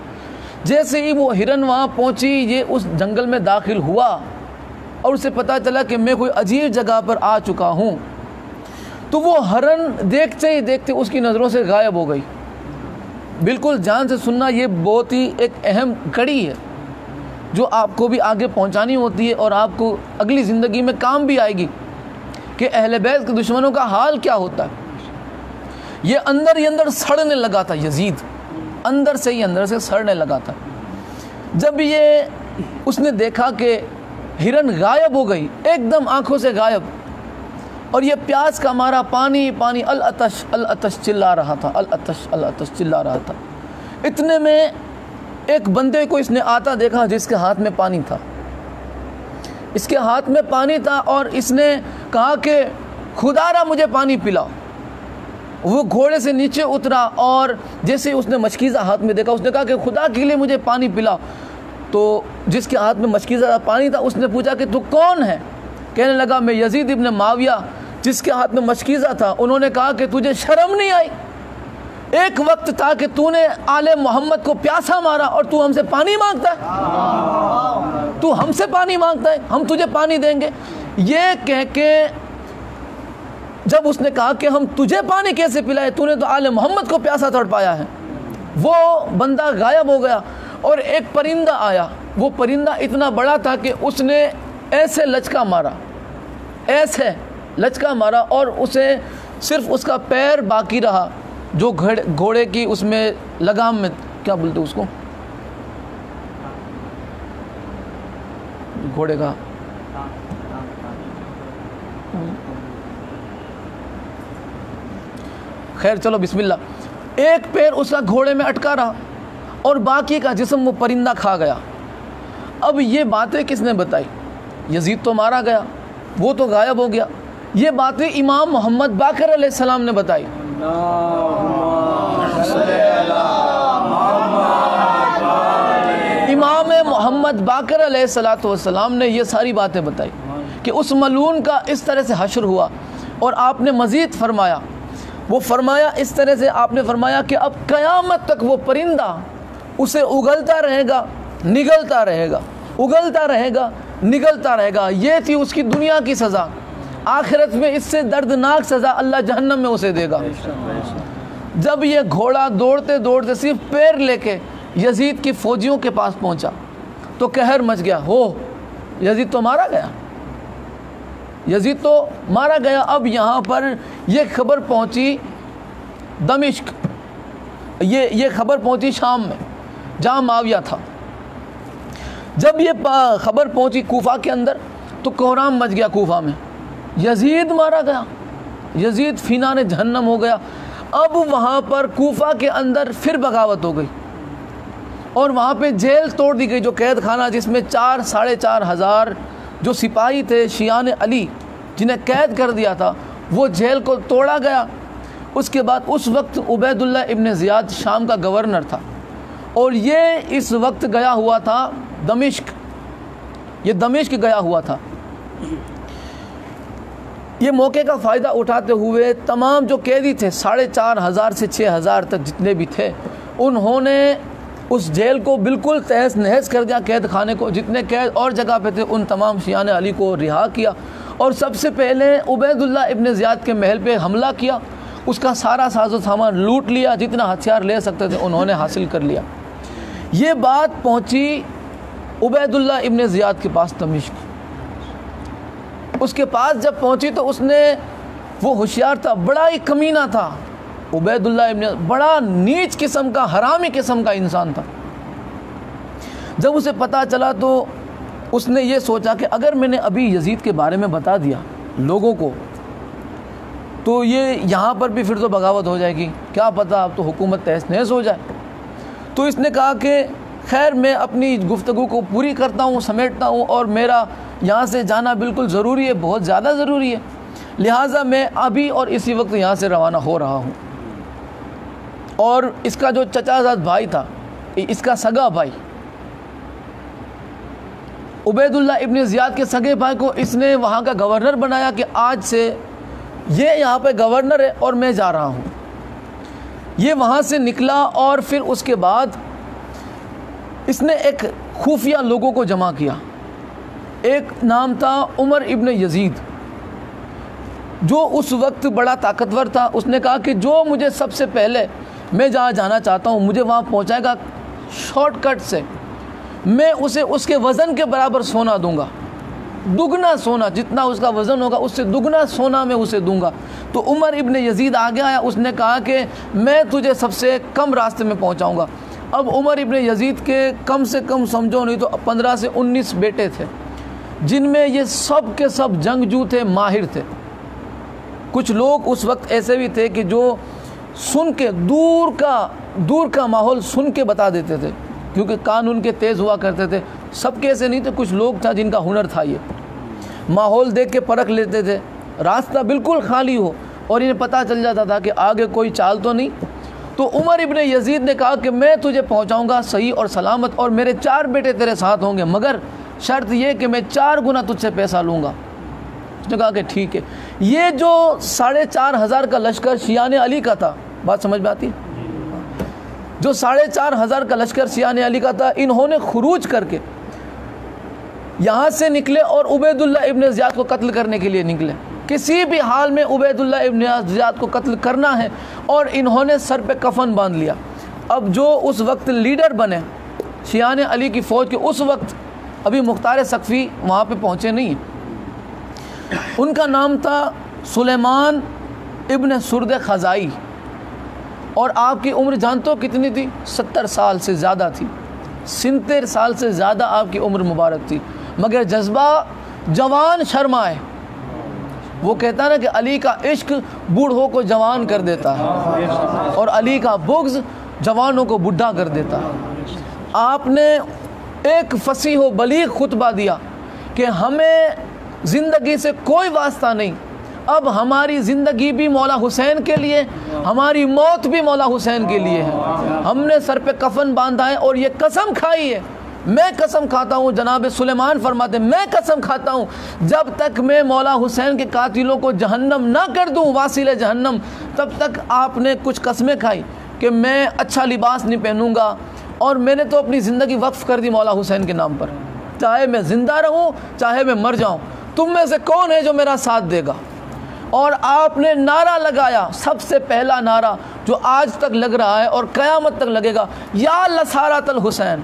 جیسے ہی وہ ہرن وہاں پہنچی، یہ اس جنگل میں داخل ہوا اور اسے پتہ چلا کہ میں کوئی عجیب جگہ پر آ چکا ہوں، تو وہ ہرن دیکھتے ہی دیکھتے اس کی نظروں سے غائب ہو گئی۔ بالکل جان سے سننا یہ بہت ہی ایک اہم کڑی ہے جو آپ کو بھی آگے پہنچانی ہوتی ہے اور آپ کو اگلی زندگی میں کام بھی آئے گی کہ اہل بیت کے دشمنوں کا حال کیا ہوتا ہے۔ یہ اندر ہی اندر سڑنے لگا تھا، یزید اندر سے سڑنے لگا تھا۔ جب یہ اس نے دیکھا کہ ہرن غائب ہو گئی، ایک دم آنکھوں سے غائب، اور یہ پیاس کا مارا پانی پانی العطش العطش چلا رہا تھا، العطش العطش چلا رہا تھا۔ اتنے میں ایک بندے کو اس نے آتا دیکھا جس کے ہاتھ میں پانی تھا، اس کے ہاتھ میں پانی تھا، اور اس نے کہا کہ خدا را مجھے پانی پلاؤ۔ وہ گھوڑے سے نیچے اترا اور جیسے ہی اس نے مشکیزہ ہاتھ میں دیکھا، اس نے کہا کہ خدا کے لیے مجھے پانی پلاؤ۔ تو جس کے ہاتھ میں مشکیزہ پانی تھا اس نے پوچھا کہ تو کون ہے؟ کہنے لگا میں یزید ابن معاویہ، جس کے ہاتھ میں مشکیزہ تھا۔ انہوں نے کہا کہ تجھے شرم نہیں آئی؟ ایک وقت تھا کہ تو نے آل محمد کو پیاسا مارا اور تو ہم سے پانی مانگتا ہے، تو ہم سے پانی مانگتا ہے، ہم تجھے پانی دیں گے۔ یہ کہہ کے جب اس نے کہا کہ ہم تجھے پانی کیسے پلائے، تو نے تو آل محمد کو پیاسا تڑپایا ہے، وہ بندہ غائب ہو گیا۔ اور ایک پرندہ آیا، وہ پرندہ اتنا بڑا تھا کہ اس نے ایسے لچکا مارا، ایسے لچکا مارا، اور اسے صرف اس کا پیر باقی رہا جو گھوڑے کی اس میں لگام میں، کیا بولتے اس کو، گھوڑے کا خیر چلو بسم اللہ، ایک پیر اس کا گھوڑے میں اٹکا رہا اور باقی کا جسم وہ پرندہ کھا گیا۔ اب یہ باتیں کس نے بتائی؟ یزید تو مارا گیا، وہ تو غائب ہو گیا، یہ باتیں امام محمد باقر علیہ السلام نے بتائی۔ امام محمد باقر علیہ السلام نے یہ ساری باتیں بتائی کہ اس ملعون کا اس طرح سے حشر ہوا، اور آپ نے مزید فرمایا، وہ فرمایا اس طرح سے، آپ نے فرمایا کہ اب قیامت تک وہ پرندہ اسے اگلتا رہے گا، نگلتا رہے گا، اگلتا رہے گا، نگلتا رہے گا۔ یہ تھی اس کی دنیا کی سزا۔ آخرت میں اس سے دردناک سزا اللہ جہنم میں اسے دے گا۔ جب یہ گھوڑا دوڑتے دوڑتے صرف پیر لے کے یزید کی فوجیوں کے پاس پہنچا تو قہر مچ گیا، ہو یزید تو مارا گیا، یزید تو مارا گیا۔ اب یہاں پر یہ خبر پہنچی دمشق، یہ خبر پہنچی شام میں جہاں معاویہ تھا۔ جب یہ خبر پہنچی کوفہ کے اندر تو کوہرام مچ گیا کوفہ میں، یزید مارا گیا، یزید فینان جہنم ہو گیا۔ اب وہاں پر کوفہ کے اندر پھر بغاوت ہو گئی اور وہاں پہ جیل توڑ دی گئی، جو قید خانہ جس میں 4,500 جو سپاہی تھے شیعان علی جنہیں قید کر دیا تھا، وہ جیل کو توڑا گیا۔ اس کے بعد اس وقت عبید اللہ ابن زیاد شام کا گورنر تھا اور یہ اس وقت گیا ہوا تھا دمشق، یہ دمشق گیا ہوا تھا۔ یہ موقع کا فائدہ اٹھاتے ہوئے تمام جو قیدی تھے 4,500 سے 6,000 تک جتنے بھی تھے، انہوں نے اس جیل کو بالکل تہس نہس کر دیا، قید خانے کو، جتنے قید اور جگہ پہ تھے ان تمام شیعان علی کو رہا کیا اور سب سے پہلے عبید اللہ ابن زیاد کے محل پہ حملہ کیا، اس کا سارا ساز و سامان لوٹ لیا، جتنا ہتھیار لے سکتے تھے انہوں نے حاصل کر لیا۔ یہ بات پہنچی عبید اللہ ابن زیاد کے پاس دمشق، اس کے پاس جب پہنچی تو اس نے، وہ ہوشیار تھا، بڑا ہی کمینہ تھا عبید اللہ ابن، بڑا نیچ قسم کا، حرامی قسم کا انسان تھا۔ جب اسے پتہ چلا تو اس نے یہ سوچا کہ اگر میں نے ابھی یزید کے بارے میں بتا دیا لوگوں کو تو یہ یہاں پر بھی پھر تو بغاوت ہو جائے گی، کیا پتہ اب تو حکومت تہس نہس ہو جائے۔ تو اس نے کہا کہ خیر میں اپنی گفتگو کو پوری کرتا ہوں، سمیٹتا ہوں، اور میرا یہاں سے جانا بالکل ضروری ہے، بہت زیادہ ضروری ہے، لہٰذا میں ابھی اور اسی وقت یہاں سے روانہ ہو رہا ہوں۔ اور اس کا جو چچا زاد بھائی تھا، اس کا سگا بھائی عبید اللہ ابن زیاد کے سگے بھائی کو اس نے وہاں کا گورنر بنایا کہ آج سے یہ یہاں پہ گورنر ہے اور میں جا رہا ہوں۔ یہ وہاں سے نکلا اور پھر اس کے بعد اس نے ایک خفیہ لوگوں کو جمع کیا۔ ایک نام تھا عمر ابن یزید، جو اس وقت بڑا طاقتور تھا۔ اس نے کہا کہ جو مجھے سب سے پہلے، میں جہاں جانا چاہتا ہوں مجھے وہاں پہنچائے گا شارٹ کٹ سے، میں اسے اس کے وزن کے برابر سونا دوں گا، دگنا سونا، جتنا اس کا وزن ہوگا اس سے دگنا سونا میں اسے دوں گا۔ تو عمر ابن یزید آگے آیا، اس نے کہا کہ میں تجھے سب سے کم راستے میں پہنچاؤں گا۔ اب عمر ابن یزید کے کم سے کم سمجھو نہیں تو 15 سے 19 بیٹے تھے، جن میں یہ سب کے سب جنگجو تھے، ماہر تھے۔ کچھ لوگ اس وقت ایسے بھی تھے کہ جو سن کے دور کا ماحول سن کے بتا دیتے تھے، کیونکہ کان ان کے تیز ہوا کرتے تھے۔ سب کے ایسے نہیں تھے، کچھ لوگ تھا جن کا ہنر تھا، یہ ماحول دیکھ کے پرکھ لیتے تھے، راستہ بالکل خالی ہو اور انہیں پتہ چل جاتا تھا کہ آگے کوئی چال تو نہیں۔ تو عمر ابن یزید نے کہا کہ میں تجھے پہنچاؤں گا صحیح اور سلامت، اور میرے 4 بیٹے تیرے ساتھ ہوں گے، مگر شرط یہ کہ میں 4 گنا تجھ سے پیسہ لوں گا۔ اس نے کہا کہ ٹھیک ہے۔ یہ جو 4,500 کا لشکر شیعان علی کا تھا، بات سمجھ میں آتی ہے؟ جو 4,500 کا لشکر شیعان علی کا تھا، انہوں نے خروج کر کے یہاں سے نکلے اور عبید اللہ ابن زیاد کو قتل کرنے کے لیے نکلے۔ کسی بھی حال میں عبید اللہ ابن زیاد کو قتل کرنا ہے، اور انہوں نے سر پہ کفن باندھ لیا۔ اب جو اس وقت لیڈر بنے شیعان علی کی فوج کے، اس وقت ابھی مختار ثقفی وہاں پہ پہنچے نہیں، ان کا نام تھا سلیمان ابن سرد خزائی، اور آپ کی عمر جانتے ہو کتنی تھی؟ 70 سال سے زیادہ تھی، 70 سال سے زیادہ آپ کی عمر مبارک تھی، مگر جذبہ جوان شرمائے۔ وہ کہتا ہے نا کہ علی کا عشق بوڑھوں کو جوان کر دیتا ہے اور علی کا بغض جوانوں کو بڈھا کر دیتا ہے۔ آپ نے ایک فصیح و بلیغ خطبہ دیا کہ ہمیں زندگی سے کوئی واسطہ نہیں، اب ہماری زندگی بھی مولا حسین کے لیے، ہماری موت بھی مولا حسین کے لیے ہے۔ ہم نے سر پہ کفن باندھا ہے اور یہ قسم کھائی ہے، میں قسم کھاتا ہوں، جناب سلیمان فرماتے ہیں میں قسم کھاتا ہوں، جب تک میں مولا حسین کے قاتلوں کو جہنم نہ کر دوں، واصل جہنم، تب تک آپ نے کچھ قسمیں کھائی کہ میں اچھا لباس نہیں پہنوں گا، اور میں نے تو اپنی زندگی وقف کر دی مولا حسین کے نام پر، چاہے میں زندہ رہوں چاہے میں مر جاؤں، تم میں سے کون ہے جو میرا ساتھ دے گا؟ اور آپ نے نعرہ لگایا، سب سے پہلا نعرہ جو آج تک لگ رہا ہے اور قیامت تک لگے گا، یا لسارۃ الحسین۔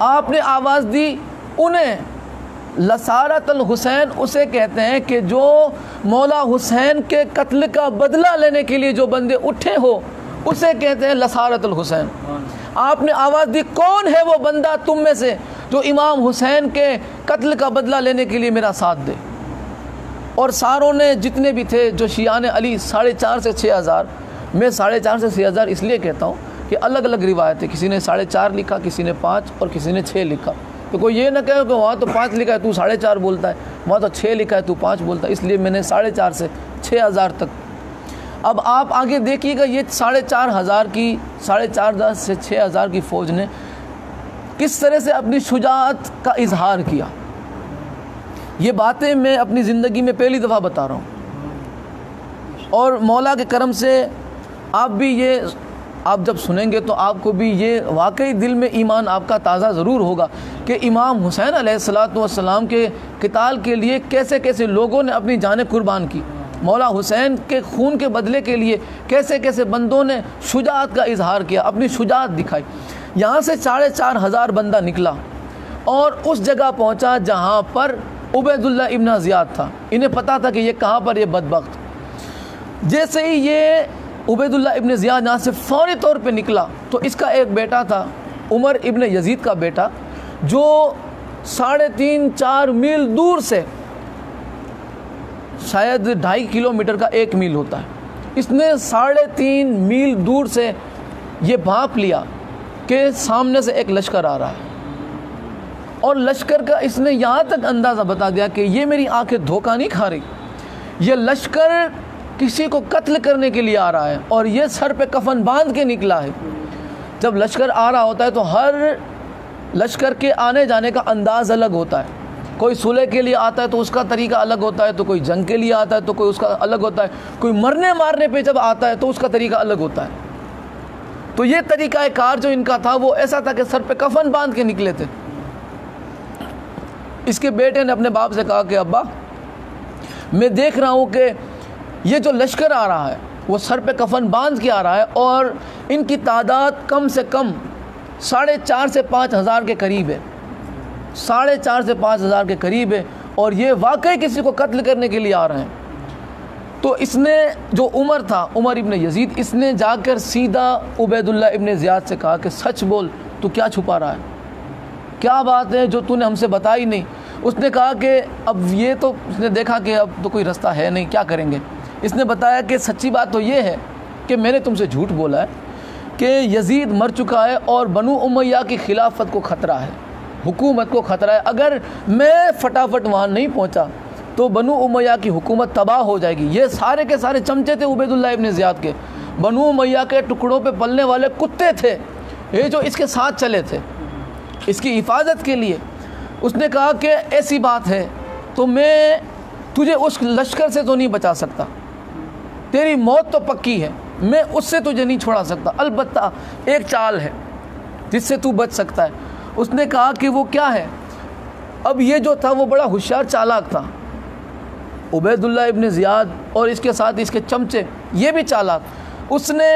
آپ نے آواز دی انہیں، لسارۃ الحسین اسے کہتے ہیں کہ جو مولا حسین کے قتل کا بدلہ لینے کے لیے جو بندے اٹھے ہو، اسے کہتے ہیں لسارۃ الحسین۔ آپ نے آواز دی کون ہے وہ بندہ تم میں سے جو امام حسین کے قتل کا بدلہ لینے کے لیے میرا ساتھ دے. اور ساروں نے جتنے بھی تھے جو شیعان علی 4.5 سے 6,000، میں 4.5 سے 6,000 اس لیے کہتا ہوں کہ الگ الگ روایت ہے، کسی نے 4.5 لکھا، کسی نے 5 اور کسی نے 6 لکھا. تو کوئی یہ نہ کہے کہ وہاں تو 5 لکھا ہے تو 4.5 بولتا ہے، وہاں تو 6 لکھا ہے تو 5 بولتا ہے، اس لیے میں نے 4.5 سے 6,000 تک. اب آپ آگے دیکھیے گا یہ 4,500 کی 4.5 سے 6,000 کی فوج نے کس طرح سے اپنی شجاعت کا اظہار کیا. یہ باتیں میں اپنی زندگی میں پہلی دفعہ بتا رہا ہوں، اور مولا کے کرم سے آپ بھی یہ آپ جب سنیں گے تو آپ کو بھی یہ واقعی دل میں ایمان آپ کا تازہ ضرور ہوگا کہ امام حسین علیہ السلام کے قتال کے لیے کیسے کیسے لوگوں نے اپنی جانیں قربان کی. مولا حسین کے خون کے بدلے کے لیے کیسے کیسے بندوں نے شجاعت کا اظہار کیا، اپنی شجاعت دکھائی. یہاں سے 4,500 بندہ نکلا اور اس جگہ پہنچا جہاں پر عبید اللہ ابن زیاد تھا. انہیں پتا تھا کہ یہ کہاں پر یہ بدبخت. جیسے ہی یہ عبید اللہ ابن زیاد یہاں سے فوری طور پہ نکلا تو اس کا ایک بیٹا تھا عمر ابن یزید کا بیٹا، جو 3.5-4 میل دور سے، شاید 2.5 کلومیٹر کا 1 میل ہوتا ہے، اس نے 3.5 میل دور سے یہ بھانپ لیا کہ سامنے سے ایک لشکر آ رہا ہے. اور لشکر کا اس نے یہاں تک اندازہ بتا دیا کہ یہ میری آنکھیں دھوکہ نہیں کھا رہی، یہ لشکر کسی کو قتل کرنے کے لیے آ رہا ہے اور یہ سر پہ کفن باندھ کے نکلا ہے. جب لشکر آ رہا ہوتا ہے تو ہر لشکر کے آنے جانے کا انداز الگ ہوتا ہے. کوئی صلح کے لیے آتا ہے تو اس کا طریقہ الگ ہوتا ہے، تو کوئی جنگ کے لیے آتا ہے تو کوئی اس کا الگ ہوتا ہے، کوئی مرنے مارنے پہ جب آتا ہے تو اس کا طریقہ الگ ہوتا ہے. تو یہ طریقہ کار جو ان کا تھا وہ ایسا تھا کہ سر پہ کفن باندھ کے نکلے تھے. اس کے بیٹے نے اپنے باپ سے کہا کہ ابا میں دیکھ رہا ہوں کہ یہ جو لشکر آ رہا ہے وہ سر پہ کفن باندھ کے آ رہا ہے اور ان کی تعداد کم سے کم 4.5 سے 5,000 کے قریب ہے، 4.5 سے 5,000 کے قریب ہے، اور یہ واقعی کسی کو قتل کرنے کے لیے آ رہے ہیں. تو اس نے جو عمر تھا، عمر ابن یزید، اس نے جا کر سیدھا عبید اللہ ابن زیاد سے کہا کہ سچ بول، تو کیا چھپا رہا ہے، کیا بات ہے جو تو نے ہم سے بتائی نہیں. اس نے کہا کہ اب یہ تو اس نے دیکھا کہ اب تو کوئی رستہ ہے نہیں، کیا کریں گے. اس نے بتایا کہ سچی بات تو یہ ہے کہ میں نے تم سے جھوٹ بولا ہے کہ یزید مر چکا ہے اور بنو امیہ کی خلافت کو خطرہ ہے، حکومت کو خطرہ ہے. اگر میں فٹافٹ وہاں نہیں پہنچا تو بنو امیہ کی حکومت تباہ ہو جائے گی. یہ سارے کے سارے چمچے تھے عبید اللہ ابن زیاد کے، بنو امیہ کے ٹکڑوں پہ پلنے والے کتے تھے یہ جو اس کے ساتھ چلے تھے اس کی حفاظت کے لیے. اس نے کہا کہ ایسی بات ہے تو میں تجھے اس لشکر سے تو نہیں بچا سکتا، تیری موت تو پکی ہے، میں اس سے تجھے نہیں چھوڑا سکتا، البتہ ایک چال ہے جس سے تو بچ سکتا ہے. اس نے کہا کہ وہ کیا ہے. اب یہ جو تھا وہ بڑا ہوشیار چالاک تھا، عبید اللہ ابن زیاد اور اس کے ساتھ اس کے چمچے یہ بھی چالاک. اس نے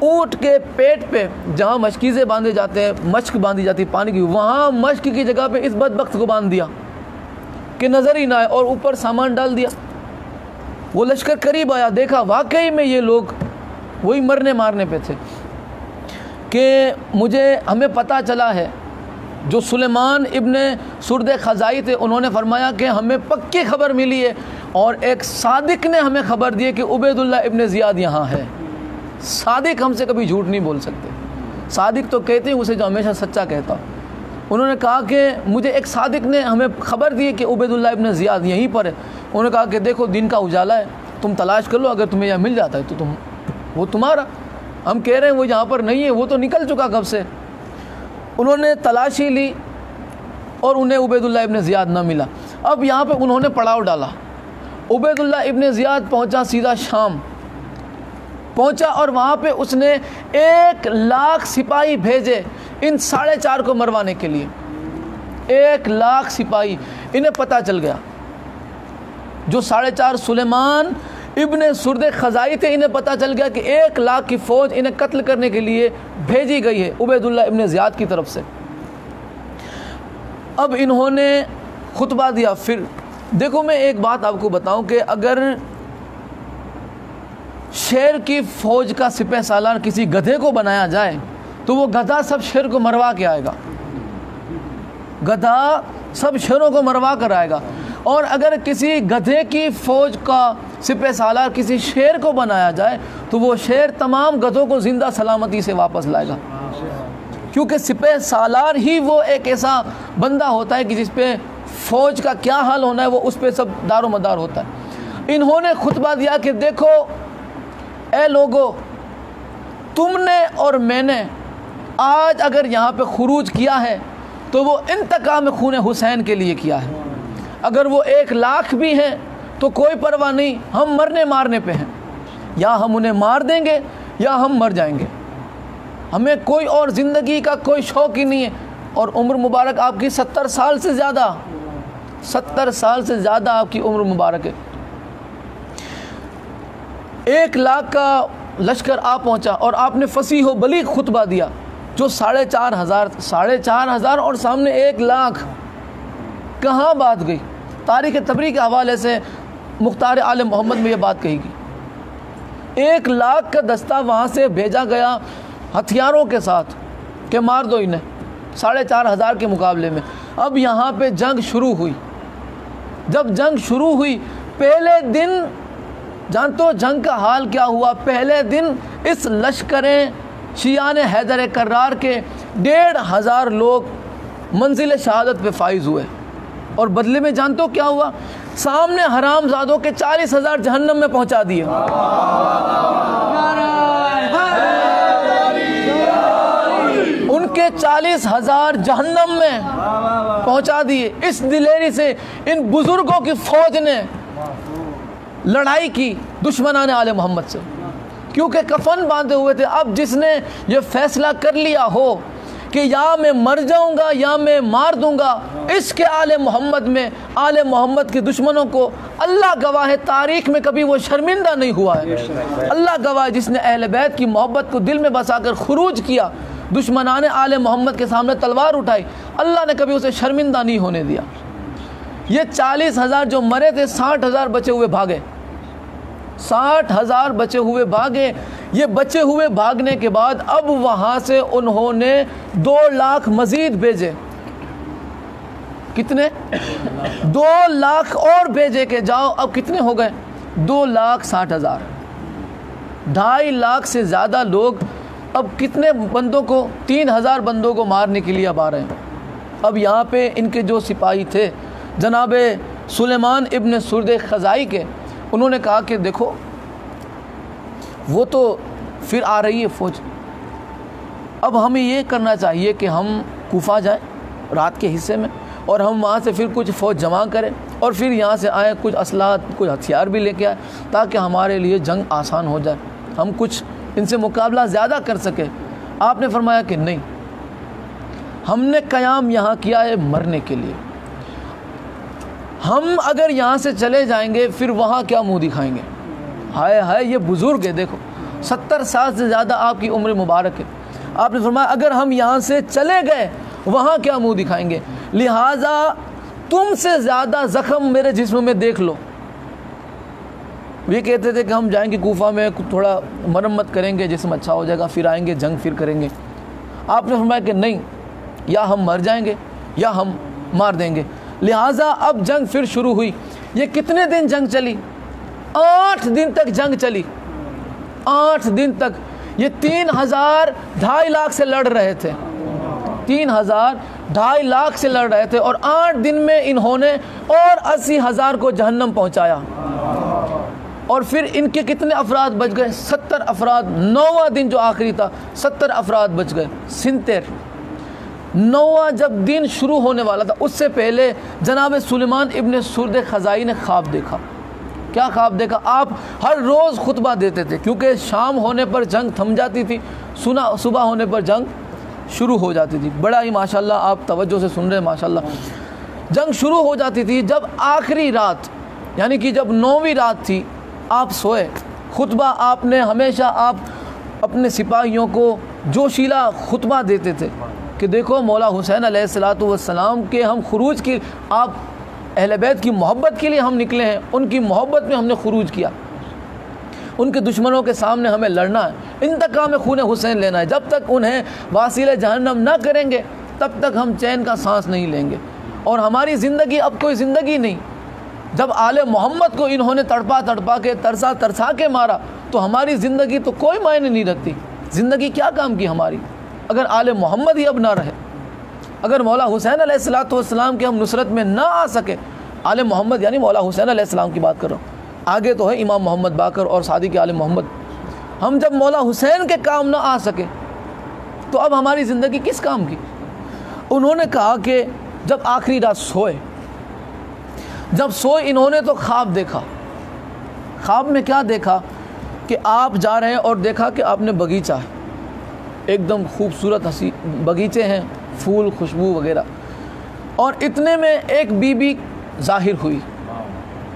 اونٹ کے پیٹ پہ جہاں مشکیزیں باندھے جاتے ہیں، مشک باندھی جاتی پانی کی، وہاں مشک کی جگہ پہ اس بدبخت کو باندھ دیا کہ نظر ہی نہ آئے، اور اوپر سامان ڈال دیا. وہ لشکر قریب آیا، دیکھا واقعی میں یہ لوگ وہی مرنے مارنے پہ تھے. کہ ہمیں پتہ چلا ہے، جو سلیمان ابن سرد خزائی تھے انہوں نے فرمایا کہ ہمیں پکی خبر ملی ہے، اور ایک صادق نے ہمیں خبر دی ہے کہ عبید اللہ ابن زیاد یہاں ہے. صادق ہم سے کبھی جھوٹ نہیں بول سکتے، صادق تو کہتے ہیں اسے جو ہمیشہ سچا کہتا. انہوں نے کہا کہ مجھے ایک صادق نے ہمیں خبر دی ہے کہ عبید اللہ ابن زیاد یہیں پر ہے. انہوں نے کہا کہ دیکھو دن کا اجالا ہے، تم تلاش کر لو، اگر تمہیں یہاں مل جاتا ہے تو وہ تمہارا. ہم کہہ رہے ہیں وہ یہاں پر نہیں ہے، وہ تو نکل چکا کب سے. انہوں نے تلاشی لی اور انہیں عبید اللہ ابن زیاد نہ ملا. اب یہاں پہ انہوں نے پڑاؤ ڈالا. عبید اللہ ابن زیاد پہنچا سیدھا شام پہنچا، اور وہاں پہ اس نے 1,00,000 سپاہی بھیجے ان 4.5 کو مروانے کے لیے. 1,00,000 سپاہی. انہیں پتہ چل گیا، جو 4.5 سلیمان ابن سرد خزائی تھے، انہیں پتہ چل گیا کہ 1,00,000 کی فوج انہیں قتل کرنے کے لیے بھیجی گئی ہے عبید اللہ ابن زیاد کی طرف سے. اب انہوں نے خطبہ دیا. پھر دیکھو میں ایک بات آپ کو بتاؤں کہ اگر شیر کی فوج کا سپہ سالار کسی گدھے کو بنایا جائے تو وہ گدھا سب شیر کو مروا کے آئے گا، گدھا سب شیروں کو مروا کر آئے گا۔ اور اگر کسی گدھے کی فوج کا سپہ سالار کسی شیر کو بنایا جائے تو وہ شیر تمام گدھوں کو زندہ سلامتی سے واپس لائے گا، کیونکہ سپہ سالار ہی وہ ایک ایسا بندہ ہوتا ہے کہ جس پہ فوج کا کیا حال ہونا ہے وہ اس پہ سب دار و مدار ہوتا ہے۔ انہوں نے خطبہ دیا کہ دیکھو اے لوگو، تم نے اور میں نے آج اگر یہاں پہ خروج کیا ہے تو وہ انتقام خون حسین کے لیے کیا ہے۔ اگر وہ 1,00,000 بھی ہیں تو کوئی پرواہ نہیں، ہم مرنے مارنے پہ ہیں، یا ہم انہیں مار دیں گے یا ہم مر جائیں گے، ہمیں کوئی اور زندگی کا کوئی شوق ہی نہیں ہے۔ اور عمر مبارک آپ کی 70 سال سے زیادہ، 70 سال سے زیادہ آپ کی عمر مبارک ہے۔ 1,00,000 کا لشکر آپ پہنچا اور آپ نے فصیح و بلیغ خطبہ دیا جو 4,500 اور سامنے 1,00,000، کہاں بات گئی؟ تاریخ طبری کے حوالے سے مختار آل محمد میں یہ بات کہی گئی۔ 1,00,000 کا دستہ وہاں سے بھیجا گیا ہتھیاروں کے ساتھ کہ مار دو انہیں، 4,500 کے مقابلے میں۔ اب یہاں پہ جنگ شروع ہوئی۔ جب جنگ شروع ہوئی پہلے دن جانتے ہو جنگ کا حال کیا ہوا؟ پہلے دن اس لشکر شیعان حیدر کرار کے 1,500 لوگ منزل شہادت پہ فائز ہوئے، اور بدلے میں جانتے ہو کیا ہوا؟ سامنے حرام زادوں کے 40,000 جہنم میں پہنچا دیے۔ ان کے 40,000 جہنم میں پہنچا دیے۔ اس دلیری سے ان بزرگوں کی فوج نے لڑائی کی دشمنان آل محمد سے، کیونکہ کفن باندھے ہوئے تھے۔ اب جس نے یہ فیصلہ کر لیا ہو کہ یا میں مر جاؤں گا یا میں مار دوں گا، اس کے آل محمد میں آل محمد کے دشمنوں کو اللہ گواہ ہے تاریخ میں کبھی وہ شرمندہ نہیں ہوا ہے۔ اللہ گواہ ہے جس نے اہل بیت کی محبت کو دل میں بسا کر خروج کیا، دشمنان آل محمد کے سامنے تلوار اٹھائی، اللہ نے کبھی اسے شرمندہ نہیں ہونے دیا۔ یہ 40,000 جو مرے تھے، 60,000 بچے ہوئے بھاگے، 60,000 بچے ہوئے بھاگے۔ یہ بچے ہوئے بھاگنے کے بعد اب وہاں سے انہوں نے 2,00,000 مزید بھیجے۔ کتنے؟ 2,00,000 اور بھیجے کہ جاؤ۔ اب کتنے ہو گئے؟ 2,60,000۔ 2.5 سے زیادہ لوگ اب کتنے بندوں کو؟ 3,000 بندوں کو مارنے کے لیے اب آ رہے ہیں۔ اب یہاں پہ ان کے جو سپاہی تھے جناب سلیمان ابن سرد خزائی کے، انہوں نے کہا کہ دیکھو وہ تو پھر آ رہی ہے فوج، اب ہمیں یہ کرنا چاہیے کہ ہم کوفہ جائیں رات کے حصے میں، اور ہم وہاں سے پھر کچھ فوج جمع کریں اور پھر یہاں سے آئیں، کچھ اسلحہ کچھ ہتھیار بھی لے کے آئیں تاکہ ہمارے لیے جنگ آسان ہو جائے، ہم کچھ ان سے مقابلہ زیادہ کر سکیں۔ آپ نے فرمایا کہ نہیں، ہم نے قیام یہاں کیا ہے مرنے کے لیے، ہم اگر یہاں سے چلے جائیں گے پھر وہاں کیا منہ دکھائیں گے؟ ہائے ہائے، یہ بزرگ ہے، دیکھو 70 سال سے زیادہ آپ کی عمر مبارک ہے۔ آپ نے فرمایا اگر ہم یہاں سے چلے گئے وہاں کیا منہ دکھائیں گے، لہٰذا تم سے زیادہ زخم میرے جسم میں دیکھ لو۔ یہ کہتے تھے کہ ہم جائیں گے کوفہ میں، تھوڑا مرمت کریں گے، جسم اچھا ہو جائے گا، پھر آئیں گے جنگ پھر کریں گے۔ آپ نے فرمایا کہ نہیں، یا ہم مر جائیں گے یا ہم مار دیں گے۔ لہٰذا اب جنگ پھر شروع ہوئی۔ یہ کتنے دن جنگ چلی؟ 8 دن تک جنگ چلی، 8 دن تک۔ یہ 3,000 2.5 سے لڑ رہے تھے، 3,000 2.5 سے لڑ رہے تھے، اور 8 دن میں انہوں نے اور 80,000 کو جہنم پہنچایا۔ اور پھر ان کے کتنے افراد بچ گئے؟ 70 افراد۔ 9واں دن جو آخری تھا 70 افراد بچ گئے، 70۔ 9واں جب دن شروع ہونے والا تھا اس سے پہلے جناب سلیمان ابن سرد خزائی نے خواب دیکھا۔ کیا خواب دیکھا؟ آپ ہر روز خطبہ دیتے تھے کیونکہ شام ہونے پر جنگ تھم جاتی تھی، صبح ہونے پر جنگ شروع ہو جاتی تھی۔ بڑا ہی ماشاءاللہ آپ توجہ سے سن رہے ہیں، ماشاءاللہ جنگ شروع ہو جاتی تھی۔ جب آخری رات یعنی کہ جب 9ویں رات تھی، آپ سوئے، خطبہ آپ نے ہمیشہ آپ اپنے سپاہیوں کو جوشیلا خطبہ دیتے تھے کہ دیکھو مولا حسین علیہ السلام کے ہم خروج کی، آپ اہل بیت کی محبت کے لیے ہم نکلے ہیں، ان کی محبت میں ہم نے خروج کیا۔ ان کے دشمنوں کے سامنے ہمیں لڑنا ہے، انتقام خون حسین لینا ہے۔ جب تک انہیں واصل جہنم نہ کریں گے تب تک ہم چین کا سانس نہیں لیں گے، اور ہماری زندگی اب کوئی زندگی نہیں۔ جب آل محمد کو انہوں نے تڑپا تڑپا کے ترسا ترسا کے مارا تو ہماری زندگی تو کوئی معنی نہیں رکھتی۔ زندگی کیا کام کی ہماری اگر آل محمد ہی اب نہ رہے، اگر مولا حسین علیہ السلام کے ہم نصرت میں نہ آ سکے۔ آل محمد یعنی مولا حسین علیہ السلام کی بات کر رہا ہوں، آگے تو ہے امام محمد باقر اور صادق آل محمد۔ ہم جب مولا حسین کے کام نہ آ سکے تو اب ہماری زندگی کس کام کی؟ انہوں نے کہا کہ جب آخری رات سوئے، جب سوئے انہوں نے تو خواب دیکھا۔ خواب میں کیا دیکھا کہ آپ جا رہے ہیں اور دیکھا کہ آپ نے باغیچہ ہے، ایک دم خوبصورت حسین باغیچے ہیں، پھول خوشبو وغیرہ، اور اتنے میں ایک بی بی ظاہر ہوئی،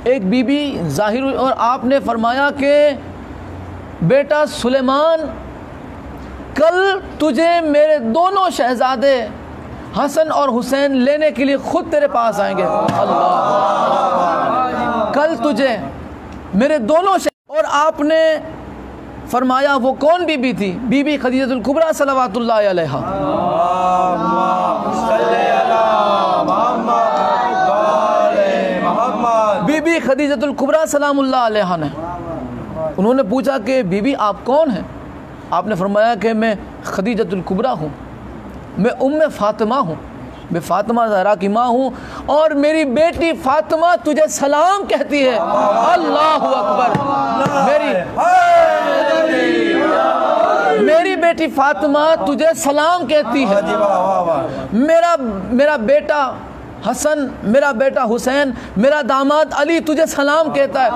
ایک بی بی ظاہر ہوئی، اور آپ نے فرمایا کہ بیٹا سلیمان، کل تجھے میرے دونوں شہزادے حسن اور حسین لینے کے لیے خود تیرے پاس آئیں گے۔ اللہ، کل تجھے میرے دونوں اور آپ نے فرمایا وہ کون بی بی تھی؟ بی بی خدیجہ الکبریٰ صلوات اللہ علیہا۔ بی بی خدیجہ الکبریٰ سلام اللہ علیہا نے، انہوں نے پوچھا کہ بی بی آپ کون ہیں؟ آپ نے فرمایا کہ میں خدیجہ الکبریٰ ہوں، میں فاطمہ ہوں، میں فاطمہ زہرا کی ماں ہوں، اور میری بیٹی فاطمہ تجھے سلام کہتی ہے۔ اللہ اکبر، میری بیٹی فاطمہ تجھے سلام کہتی ہے، میرا بیٹا حسن، میرا بیٹا حسین، میرا داماد علی تجھے سلام کہتا ہے،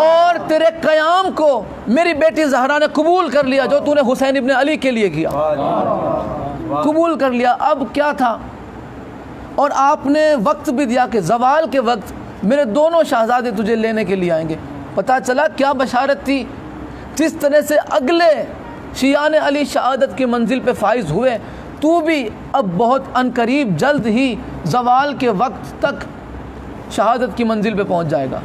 اور تیرے قیام کو میری بیٹی زہرا نے قبول کر لیا جو تو نے حسین ابن علی کے لیے کیا، قبول کر لیا۔ اب کیا تھا؟ اور آپ نے وقت بھی دیا کہ زوال کے وقت میرے دونوں شہزادے تجھے لینے کے لیے آئیں گے۔ پتہ چلا کیا بشارت تھی؟ جس طرح سے اگلے شیعان علی شہادت کی منزل پہ فائز ہوئے، تو بھی اب بہت عنقریب جلد ہی زوال کے وقت تک شہادت کی منزل پہ پہنچ جائے گا۔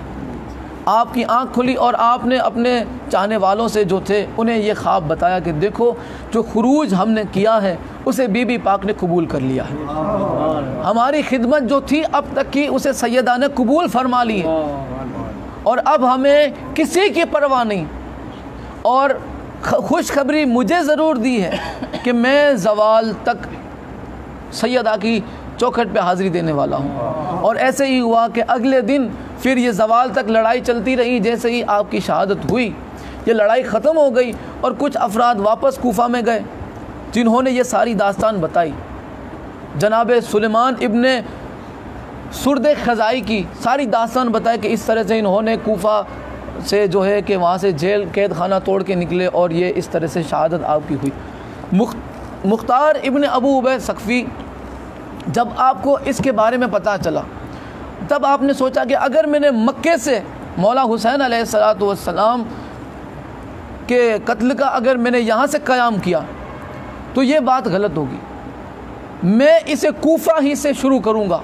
آپ کی آنکھ کھلی اور آپ نے اپنے چاہنے والوں سے جو تھے انہیں یہ خواب بتایا کہ دیکھو جو خروج ہم نے کیا ہے اسے بی بی پاک نے قبول کر لیا ہے، ہماری خدمت جو تھی اب تک کی اسے سیدہ نے قبول فرما لی ہے، اور اب ہمیں کسی کی پرواہ نہیں، اور خوشخبری مجھے ضرور دی ہے کہ میں زوال تک سیدہ کی چوکھٹ پہ حاضری دینے والا ہوں۔ اور ایسے ہی ہوا کہ اگلے دن پھر یہ زوال تک لڑائی چلتی رہی۔ جیسے ہی آپ کی شہادت ہوئی یہ لڑائی ختم ہو گئی، اور کچھ افراد واپس کوفہ میں گئے جنہوں نے یہ ساری داستان بتائی۔ جناب سلیمان ابن سرد خزائی کی ساری داستان بتائی کہ اس طرح سے انہوں نے کوفہ سے جو ہے کہ وہاں سے جیل قید خانہ توڑ کے نکلے، اور یہ اس طرح سے شہادت آپ کی ہوئی۔ مختار ابن ابو عبید ثقفی، جب آپ کو اس کے بارے میں پتہ چلا تب آپ نے سوچا کہ اگر میں نے مکے سے مولا حسین علیہ السلام کے قتل کا اگر میں نے یہاں سے قیام کیا تو یہ بات غلط ہوگی، میں اسے کوفہ ہی سے شروع کروں گا،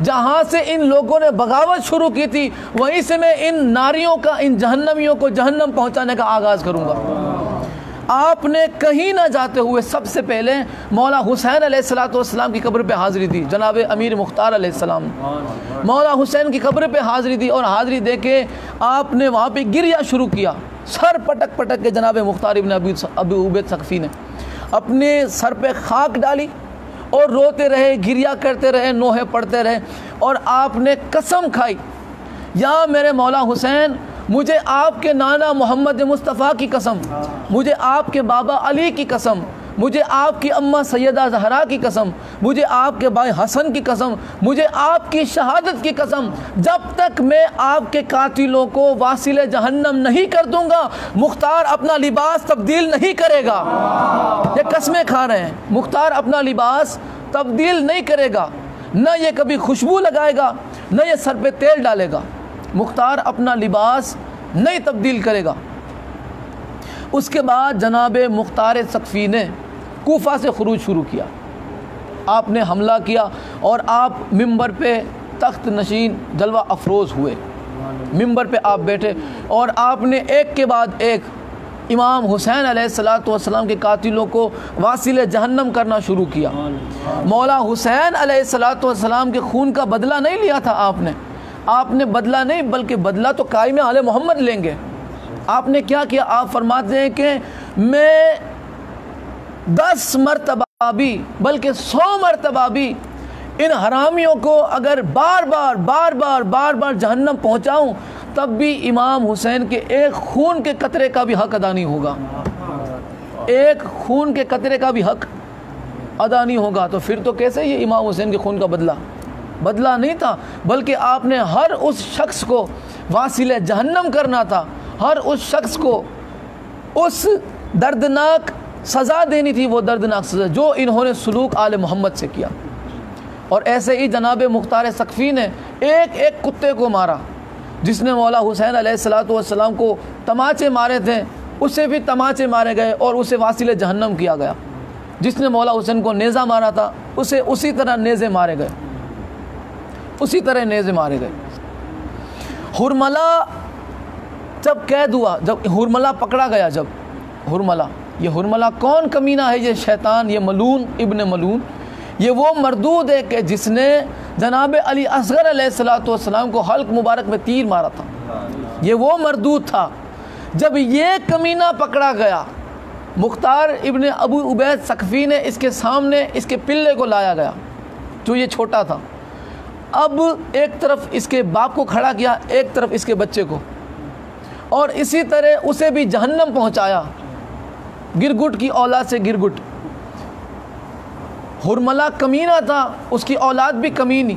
جہاں سے ان لوگوں نے بغاوت شروع کی تھی وہیں سے میں ان ناریوں کا، ان جہنمیوں کو جہنم پہنچانے کا آغاز کروں گا۔ آپ نے کہیں نہ جاتے ہوئے سب سے پہلے مولا حسین علیہ السلام کی قبر پہ حاضری دی۔ جناب امیر مختار علیہ السلام مولا حسین کی قبر پہ حاضری دی، اور حاضری دے کے آپ نے وہاں پہ گریہ شروع کیا، سر پٹک پٹک کے جناب مختار ابن ابو عبید ثقفی نے اپنے سر پہ خاک ڈالی اور روتے رہے، گریہ کرتے رہے، نوحے پڑھتے رہے، اور آپ نے قسم کھائی، یا میرے مولا حسین، مجھے آپ کے نانا محمد مصطفیٰ کی قسم، مجھے آپ کے بابا علی کی قسم، مجھے آپ کی اماں سیدہ زہرا کی قسم، مجھے آپ کے بھائی حسن کی قسم، مجھے آپ کی شہادت کی قسم، جب تک میں آپ کے قاتلوں کو واصل جہنم نہیں کر دوں گا مختار اپنا لباس تبدیل نہیں کرے گا۔ یہ قسمیں کھا رہے ہیں، مختار اپنا لباس تبدیل نہیں کرے گا، نہ یہ کبھی خوشبو لگائے گا، نہ یہ سر پہ تیل ڈالے گا، مختار اپنا لباس نہیں تبدیل کرے گا۔ اس کے بعد جناب مختار ثقفی نے کوفہ سے خروج شروع کیا، آپ نے حملہ کیا، اور آپ منبر پہ تخت نشین جلوہ افروز ہوئے، منبر پہ آپ بیٹھے اور آپ نے ایک کے بعد ایک امام حسین علیہ السلام کے قاتلوں کو واصل جہنم کرنا شروع کیا۔ مولا حسین علیہ السلام کے خون کا بدلہ نہیں لیا تھا آپ نے بدلہ نہیں، بلکہ بدلہ تو قائم آل محمد لیں گے۔ آپ نے کیا کیا؟ آپ فرماتے ہیں کہ میں 10 مرتبہ بھی بلکہ 100 مرتبہ بھی ان حرامیوں کو اگر بار بار جہنم پہنچاؤں تب بھی امام حسین کے ایک خون کے قطرے کا بھی حق ادا نہیں ہوگا، ایک خون کے قطرے کا بھی حق ادا نہیں ہوگا۔ تو پھر تو کیسے یہ امام حسین کے خون کا بدلہ نہیں تھا، بلکہ آپ نے ہر اس شخص کو واصل جہنم کرنا تھا، ہر اس شخص کو اس دردناک سزا دینی تھی، وہ دردناک سزا جو انہوں نے سلوک آل محمد سے کیا۔ اور ایسے ہی جناب مختار سقفی نے ایک ایک کتے کو مارا، جس نے مولا حسین علیہ السلام کو تماچے مارے تھے اسے بھی تماچے مارے گئے اور اسے واصل جہنم کیا گیا۔ جس نے مولا حسین کو نیزہ مارا تھا اسے اسی طرح نیزے مارے گئے، اسی طرح نیزے مارے گئے۔ ہرملہ جب قید ہوا، جب ہرملہ پکڑا گیا، جب یہ ہرملہ کون کمینہ ہے؟ یہ شیطان، یہ ملعون ابن ملعون، یہ وہ مردود ہے کہ جس نے جناب علی اصغر علیہ السلام کو حلق مبارک میں تیر مارا تھا، یہ وہ مردود تھا۔ جب یہ کمینہ پکڑا گیا، مختار ابن ابو عبید سقفی نے اس کے سامنے اس کے پلے کو لایا گیا جو یہ چھوٹا تھا۔ اب ایک طرف اس کے باپ کو کھڑا کیا، ایک طرف اس کے بچے کو، اور اسی طرح اسے بھی جہنم پہنچایا، گرگٹ کی اولاد سے گرگٹ۔ ہرملہ کمینہ تھا، اس کی اولاد بھی کمینی،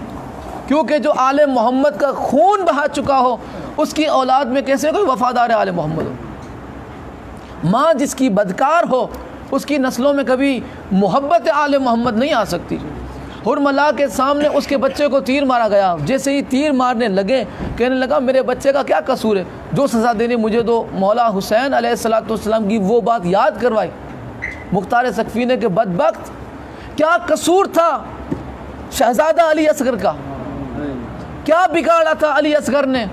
کیونکہ جو آل محمد کا خون بہا چکا ہو اس کی اولاد میں کیسے کوئی وفادار آل محمد ہو؟ ماں جس کی بدکار ہو اس کی نسلوں میں کبھی محبت آل محمد نہیں آ سکتی۔ ہرملہ کے سامنے اس کے بچے کو تیر مارا گیا، جیسے ہی تیر مارنے لگے کہنے لگا میرے بچے کا کیا قصور ہے، جو سزا دینی مجھے دو۔ مولا حسین علیہ السلام کی وہ بات یاد کروائی مختار سقفی نے کہ بدبخت کیا قصور تھا شہزادہ علی اصغر کا، کیا بگاڑا تھا علی اصغر نے،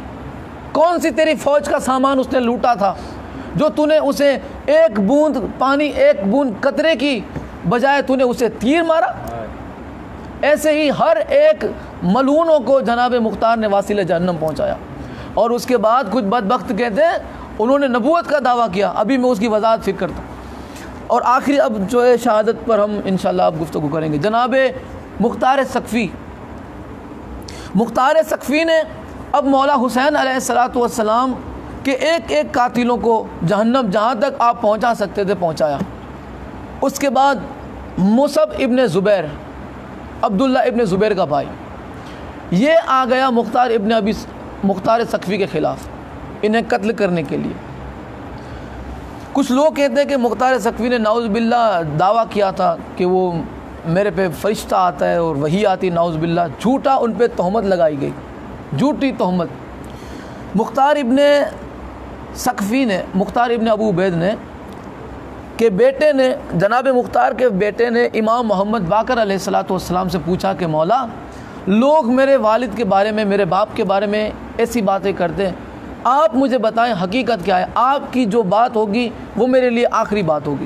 کون سی تیری فوج کا سامان اس نے لوٹا تھا جو تو نے اسے ایک بوند پانی، ایک بوند قطرے کی بجائے تو نے اسے تیر مارا۔ ایسے ہی ہر ایک ملعونوں کو جناب مختار نے واصل جہنم پہنچایا۔ اور اس کے بعد کچھ بدبخت کہتے ہیں انہوں نے نبوت کا دعویٰ کیا، ابھی میں اس کی وضاحت پھر کرتا ہوں۔ اور آخری اب جو ہے شہادت پر ہم انشاءاللہ اب گفتگو کریں گے۔ جناب مختار سقفی نے اب مولا حسین علیہ السلام کے ایک ایک قاتلوں کو جہنم جہاں تک آپ پہنچا سکتے تھے پہنچایا۔ اس کے بعد مصعب ابن زبیر، عبداللہ ابن زبیر کا بھائی، یہ آ گیا مختار سقفی کے خلاف انہیں قتل کرنے کے لیے۔ کچھ لوگ کہتے ہیں کہ مختار سقفی نے نعوذ باللہ دعویٰ کیا تھا کہ وہ میرے پہ فرشتہ آتا ہے اور وحی آتی، نعوذ باللہ، جھوٹا ان پہ تہمت لگائی گئی، جھوٹی تہمت۔ مختار ابن ابو عبید نے کہ بیٹے نے، جناب مختار کے بیٹے نے امام محمد باقر علیہ السلام سے پوچھا کہ مولا لوگ میرے والد کے بارے میں، میرے باپ کے بارے میں ایسی باتیں کرتے ہیں، آپ مجھے بتائیں حقیقت کیا ہے، آپ کی جو بات ہوگی وہ میرے لیے آخری بات ہوگی،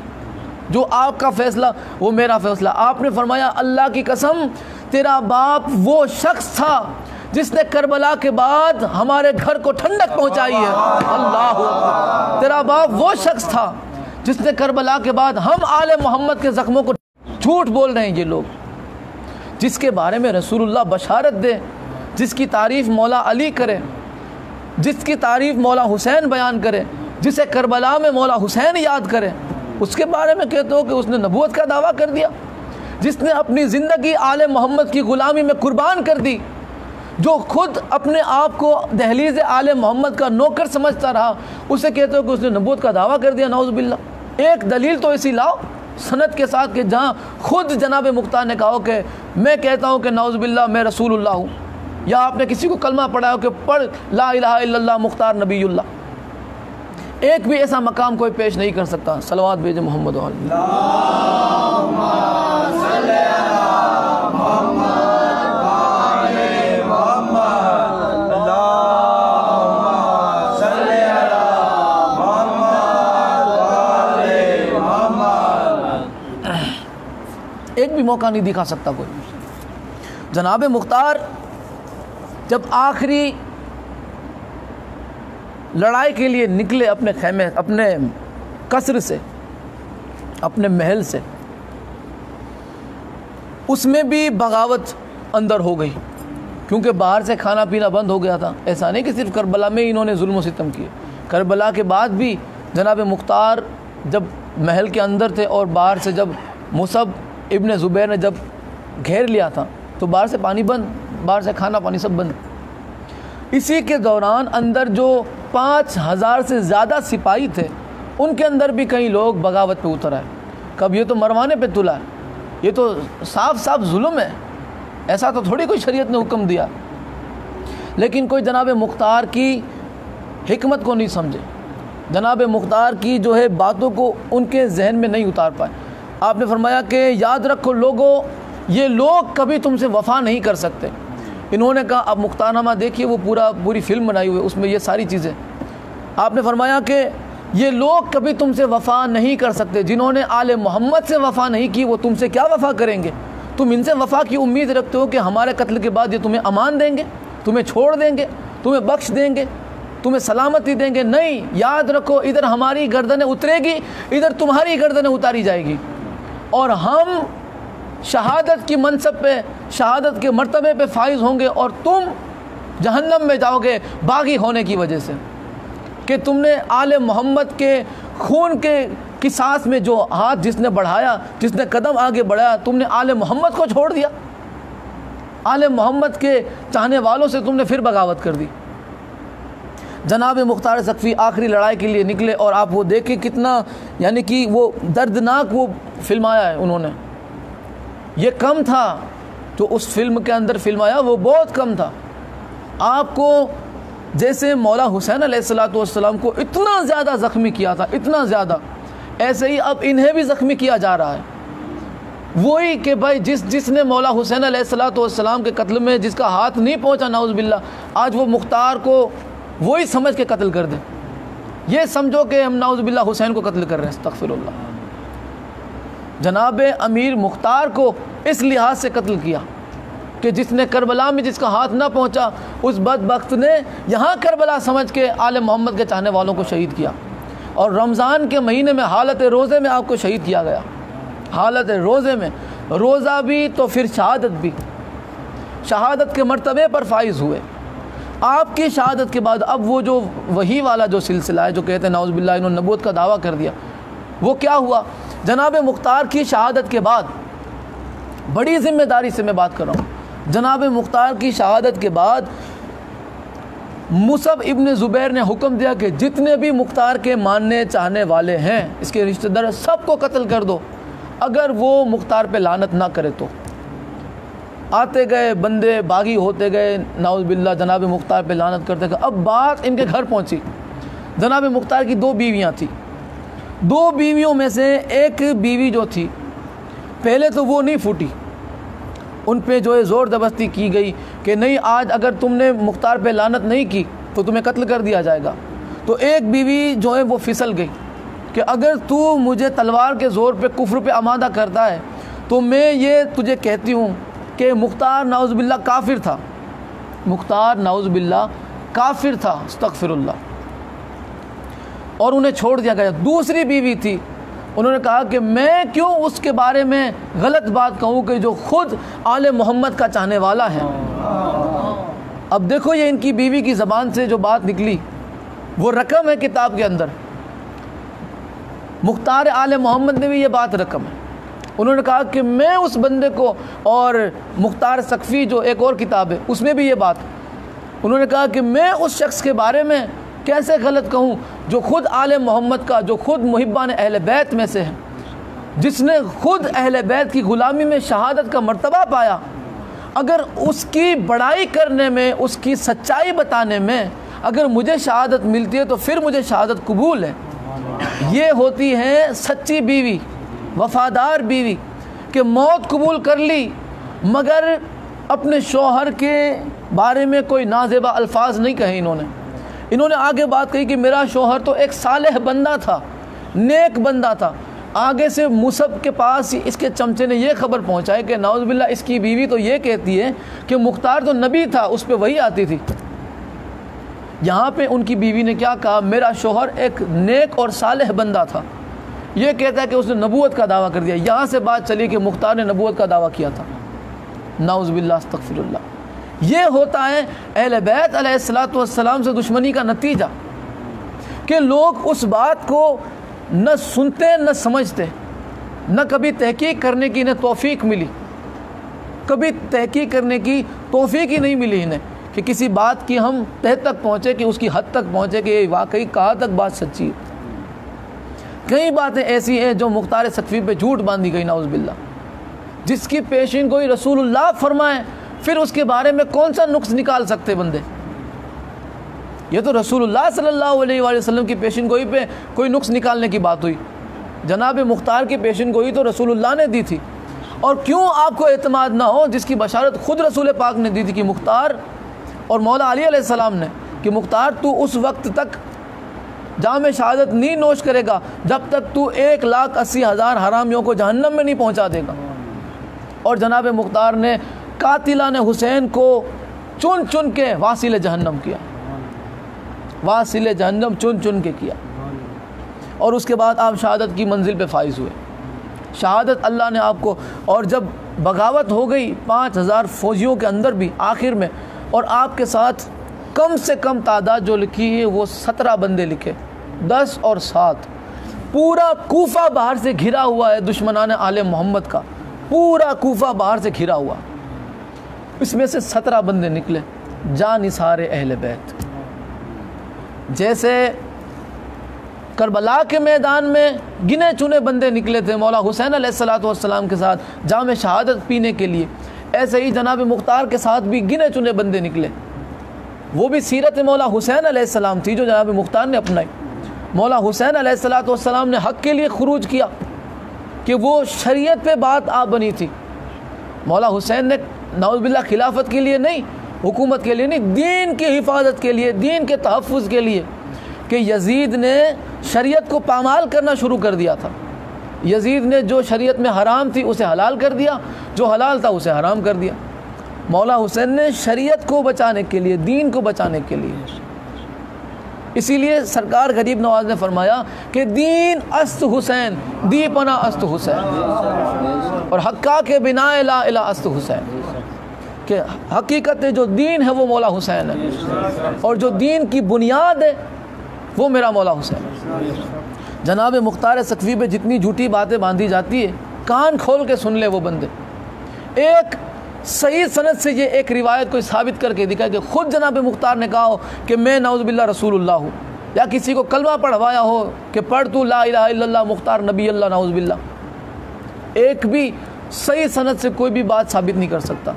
جو آپ کا فیصلہ وہ میرا فیصلہ۔ آپ نے فرمایا اللہ کی قسم تیرا باپ وہ شخص تھا جس نے کربلا کے بعد ہمارے گھر کو ٹھنڈک پہنچائی ہے۔ اللہ اکبر، تیرا باپ وہ شخص تھا جس نے کربلا کے بعد ہم آل محمد کے زخموں کو، جھوٹ بول رہے ہیں یہ لوگ، جس کے بارے میں رسول اللہ بشارت دے، جس کی تعریف مولا علی کرے، جس کی تعریف مولا حسین بیان کرے، جسے کربلا میں مولا حسین یاد کرے، اس کے بارے میں کہتے ہو کہ اس نے نبوت کا دعویٰ کر دیا، جس نے اپنی زندگی آل محمد کی غلامی میں قربان کر دی، جو خود اپنے آپ کو دہلیز آل محمد کا نوکر سمجھتا رہا، اسے کہتے ہو کہ اس نے نبوت کا دعویٰ کر دیا، نعوذ باللہ۔ ایک دلیل تو ایسی لاؤ سند کے ساتھ کہ جہاں خود جناب مختار نے کہا کہ میں کہتا ہوں کہ نعوذ باللہ میں رسول اللہ ہوں، یا آپ نے کسی کو کلمہ پڑھا ہو کہ پڑھ لا الہ الا اللہ مختار نبی اللہ، ایک بھی ایسا مقام کوئی پیش نہیں کر سکتا۔ صلوات بھیجے محمد و علیہ۔ اللہم صلی علی محمد وعلی محمد، اللہم ایک بھی موقع نہیں دکھا سکتا کوئی. جناب مختار جب آخری لڑائی کے لیے نکلے اپنے خیمے، اپنے قصر سے، اپنے محل سے، اس میں بھی بغاوت اندر ہو گئی، کیونکہ باہر سے کھانا پینا بند ہو گیا تھا. ایسا نہیں کہ صرف کربلا میں انہوں نے ظلم و ستم کیے، کربلا کے بعد بھی جناب مختار جب محل کے اندر تھے اور باہر سے جب مصعب ابن زبیر نے جب گھیر لیا تھا تو باہر سے پانی بند، باہر سے کھانا پانی سب بند. اسی کے دوران اندر جو 5000 سے زیادہ سپاہی تھے ان کے اندر بھی کئی لوگ بغاوت پہ اتر آئے. کب یہ تو مروانے پہ تلا ہے، یہ تو صاف صاف ظلم ہے، ایسا تو تھوڑی کوئی شریعت نے حکم دیا. لیکن کوئی جناب مختار کی حکمت کو نہیں سمجھے، جناب مختار کی جو ہے باتوں کو ان کے ذہن میں نہیں اتار پائے. آپ نے فرمایا کہ یاد رکھو لوگوں، یہ لوگ کبھی تم سے وفا نہیں کر سکتے. انہوں نے کہا اب مختار نامہ دیکھیے، وہ پوری فلم بنائی ہوئی، اس میں یہ ساری چیزیں. آپ نے فرمایا کہ یہ لوگ کبھی تم سے وفا نہیں کر سکتے، جنہوں نے آل محمد سے وفا نہیں کی وہ تم سے کیا وفا کریں گے؟ تم ان سے وفا کی امید رکھتے ہو کہ ہمارے قتل کے بعد یہ تمہیں امان دیں گے، تمہیں چھوڑ دیں گے، تمہیں بخش دیں گے، تمہیں سلامتی دیں گے؟ نہیں، یاد رکھو ادھر ہماری گردنیں اترے گی، ادھر تمہاری گردنیں اتاری جائے گی، اور ہم شہادت کی منصب پہ، شہادت کے مرتبے پہ فائز ہوں گے، اور تم جہنم میں جاؤ گے باغی ہونے کی وجہ سے کہ تم نے آل محمد کے خون کے قصاص میں جو ہاتھ جس نے بڑھایا، جس نے قدم آگے بڑھایا، تم نے آل محمد کو چھوڑ دیا، آل محمد کے چاہنے والوں سے تم نے پھر بغاوت کر دی. جناب مختار ثقفی آخری لڑائی کے لیے نکلے، اور آپ وہ دیکھیں کتنا یعنی کہ وہ دردناک وہ فلم آیا ہے انہوں نے. یہ کم تھا جو اس فلم کے اندر فلم آیا، وہ بہت کم تھا. آپ کو جیسے مولا حسین علیہ السلام کو اتنا زیادہ زخمی کیا تھا، اتنا زیادہ، ایسے ہی اب انہیں بھی زخمی کیا جا رہا ہے. وہی کہ بھائی جس نے مولا حسین علیہ السلام کے قتل میں جس کا ہاتھ نہیں پہنچا نعوذ باللہ، آج وہ مختار کو وہی سمجھ کے قتل کر دیں. یہ سمجھو کہ ہم نعوذ باللہ حسین کو قتل کر رہے ہیں، استغفر اللہ. جناب امیر مختار کو اس لحاظ سے قتل کیا کہ جس نے کربلا میں جس کا ہاتھ نہ پہنچا، اس بدبخت نے یہاں کربلا سمجھ کے آل محمد کے چاہنے والوں کو شہید کیا. اور رمضان کے مہینے میں حالت روزے میں آپ کو شہید کیا گیا، حالت روزے میں، روزہ بھی تو پھر شہادت بھی، شہادت کے مرتبے پر فائز ہوئے. آپ کی شہادت کے بعد اب وہ جو وہی والا جو سلسلہ ہے جو کہتے ہیں نعوذ باللہ انہوں نے نبوت کا دعویٰ کر دیا، وہ کیا ہوا؟ جناب مختار کی شہادت کے بعد، بڑی ذمہ داری سے میں بات کر رہا ہوں، جناب مختار کی شہادت کے بعد مصعب ابن زبیر نے حکم دیا کہ جتنے بھی مختار کے ماننے چاہنے والے ہیں، اس کے رشتہ دار، سب کو قتل کر دو اگر وہ مختار پہ لعنت نہ کرے تو. آتے گئے بندے باغی ہوتے گئے، نعوذ باللہ جناب مختار پہ لعنت کرتے گئے. اب بات ان کے گھر پہنچی. جناب مختار کی 2 بیویاں تھیں، 2 بیویوں میں سے ایک بیوی جو تھی پہلے تو وہ نہیں پھوٹی، ان پہ جو ہے زور زبردستی کی گئی کہ نہیں، آج اگر تم نے مختار پہ لعنت نہیں کی تو تمہیں قتل کر دیا جائے گا. تو ایک بیوی جو ہے وہ پھسل گئی کہ اگر تو مجھے تلوار کے زور پہ کفر پہ آمادہ کرتا ہے تو میں یہ تجھے کہتی ہوں کہ مختار نعوذ باللہ کافر تھا، مختار نعوذ باللہ کافر تھا، استغفر اللہ، اور انہیں چھوڑ دیا گیا. دوسری بیوی تھی، انہوں نے کہا کہ میں کیوں اس کے بارے میں غلط بات کہوں کہ جو خود آل محمد کا چاہنے والا ہے. اب دیکھو یہ ان کی بیوی کی زبان سے جو بات نکلی وہ رقم ہے کتاب کے اندر. مختار آل محمد نے بھی یہ بات رقم ہے. انہوں نے کہا کہ میں اس بندے کو، اور مختار ثقفی جو ایک اور کتاب ہے اس میں بھی یہ بات، انہوں نے کہا کہ میں اس شخص کے بارے میں کیسے غلط کہوں جو خود آل محمد کا، جو خود محبان اہل بیت میں سے ہے، جس نے خود اہل بیت کی غلامی میں شہادت کا مرتبہ پایا. اگر اس کی بڑائی کرنے میں، اس کی سچائی بتانے میں اگر مجھے شہادت ملتی ہے تو پھر مجھے شہادت قبول ہے. یہ ہوتی ہے سچی بیوی، وفادار بیوی، کہ موت قبول کر لی مگر اپنے شوہر کے بارے میں کوئی نازیبا الفاظ نہیں کہے. انہوں نے آگے بات کہی کہ میرا شوہر تو ایک صالح بندہ تھا، نیک بندہ تھا، آگے سے مصعب کے پاس اس کے چمچے نے یہ خبر پہنچائی کہ نعوذ باللہ اس کی بیوی تو یہ کہتی ہے کہ مختار تو نبی تھا، اس پہ وہی آتی تھی۔ یہاں پہ ان کی بیوی نے کیا کہا، میرا شوہر ایک نیک اور صالح بندہ تھا، یہ کہتا ہے کہ اس نے نبوت کا دعویٰ کر دیا۔ یہاں سے بات چلی کہ مختار نے نبوت کا دعویٰ کیا تھا، نعوذ باللہ استغفر اللہ۔ یہ ہوتا ہے اہل بیت علیہ الصلوۃ والسلام سے دشمنی کا نتیجہ، کہ لوگ اس بات کو نہ سنتے نہ سمجھتے، نہ کبھی تحقیق کرنے کی انہیں توفیق ملی، کبھی تحقیق کرنے کی توفیق ہی نہیں ملی انہیں کہ کسی بات کی ہم تہ تک پہنچے، کہ اس کی حد تک پہنچے کہ واقعی کہاں تک بات سچی ہے۔ کئی باتیں ایسی ہیں جو مختار ثقفی پہ جھوٹ باندھی گئی نعوذ باللہ، جس کی پیشین گوئی رسول اللہ فرمائے، پھر اس کے بارے میں کون سا نقص نکال سکتے بندے؟ یہ تو رسول اللہ صلی اللہ علیہ وآلہ وسلم کی پیشین گوئی پہ کوئی نقص نکالنے کی بات ہوئی، جناب مختار کی پیشین گوئی تو رسول اللہ نے دی تھی۔ اور کیوں آپ کو اعتماد نہ ہو جس کی بشارت خود رسول پاک نے دی تھی کہ مختار، اور مولا علی علیہ السلام نے، کہ مختار تو اس وقت تک جام شہادت نہیں نوش کرے گا جب تک تو 1,80,000 حرامیوں کو جہنم میں نہیں پہنچا دے گا۔ اور جناب مختار نے قاتلان حسین کو چن چن کے واصل جہنم کیا، واصل جہنم چن چن کے کیا، اور اس کے بعد آپ شہادت کی منزل پہ فائز ہوئے۔ شہادت اللہ نے آپ کو، اور جب بغاوت ہو گئی 5,000 فوجیوں کے اندر بھی آخر میں، اور آپ کے ساتھ کم سے کم تعداد جو لکھی ہے وہ 17 بندے لکھے، 10 اور 7۔ پورا کوفہ باہر سے گھرا ہوا ہے دشمنان آل محمد کا، پورا کوفہ باہر سے گھرا ہوا، اس میں سے 17 بندے نکلے جانثار اہل بیت۔ جیسے کربلا کے میدان میں گنے چنے بندے نکلے تھے مولا حسین علیہ الصلوۃ والسلام کے ساتھ جام شہادت پینے کے لیے، ایسے ہی جناب مختار کے ساتھ بھی گنے چنے بندے نکلے۔ وہ بھی سیرت مولا حسین علیہ السلام تھی جو جناب مختار نے اپنائی۔ مولا حسین علیہ الصلوۃ والسلام نے حق کے لیے خروج کیا کہ وہ شریعت پہ بات آپ بنی تھی۔ مولا حسین نے نعوذ باللہ خلافت کے لیے نہیں، حکومت کے لیے نہیں، دین کی حفاظت کے لیے، دین کے تحفظ کے لیے، کہ یزید نے شریعت کو پامال کرنا شروع کر دیا تھا۔ یزید نے جو شریعت میں حرام تھی اسے حلال کر دیا، جو حلال تھا اسے حرام کر دیا۔ مولا حسین نے شریعت کو بچانے کے لیے، دین کو بچانے کے لیے، اسی لیے سرکار غریب نواز نے فرمایا کہ دین است حسین، دی پناہ است حسین، اور حقا کے بنا لا الہ است حسین، کہ حقیقت جو دین ہے وہ مولا حسین ہے، اور جو دین کی بنیاد ہے وہ میرا مولا حسین ہے۔ جناب مختار ثقفی پہ جتنی جھوٹی باتیں باندھی جاتی ہے، کان کھول کے سن لے وہ بندے۔ ایک صحیح سند سے یہ ایک روایت کو ثابت کر کے دکھائے کہ خود جناب مختار نے کہا ہو کہ میں نعوذ باللہ رسول اللہ ہوں، یا کسی کو کلمہ پڑھوایا ہو کہ پڑھ تو لا الہ الا اللہ مختار نبی اللہ، نعوذ باللہ۔ ایک بھی صحیح سند سے کوئی بھی بات ثابت نہیں کر سکتا۔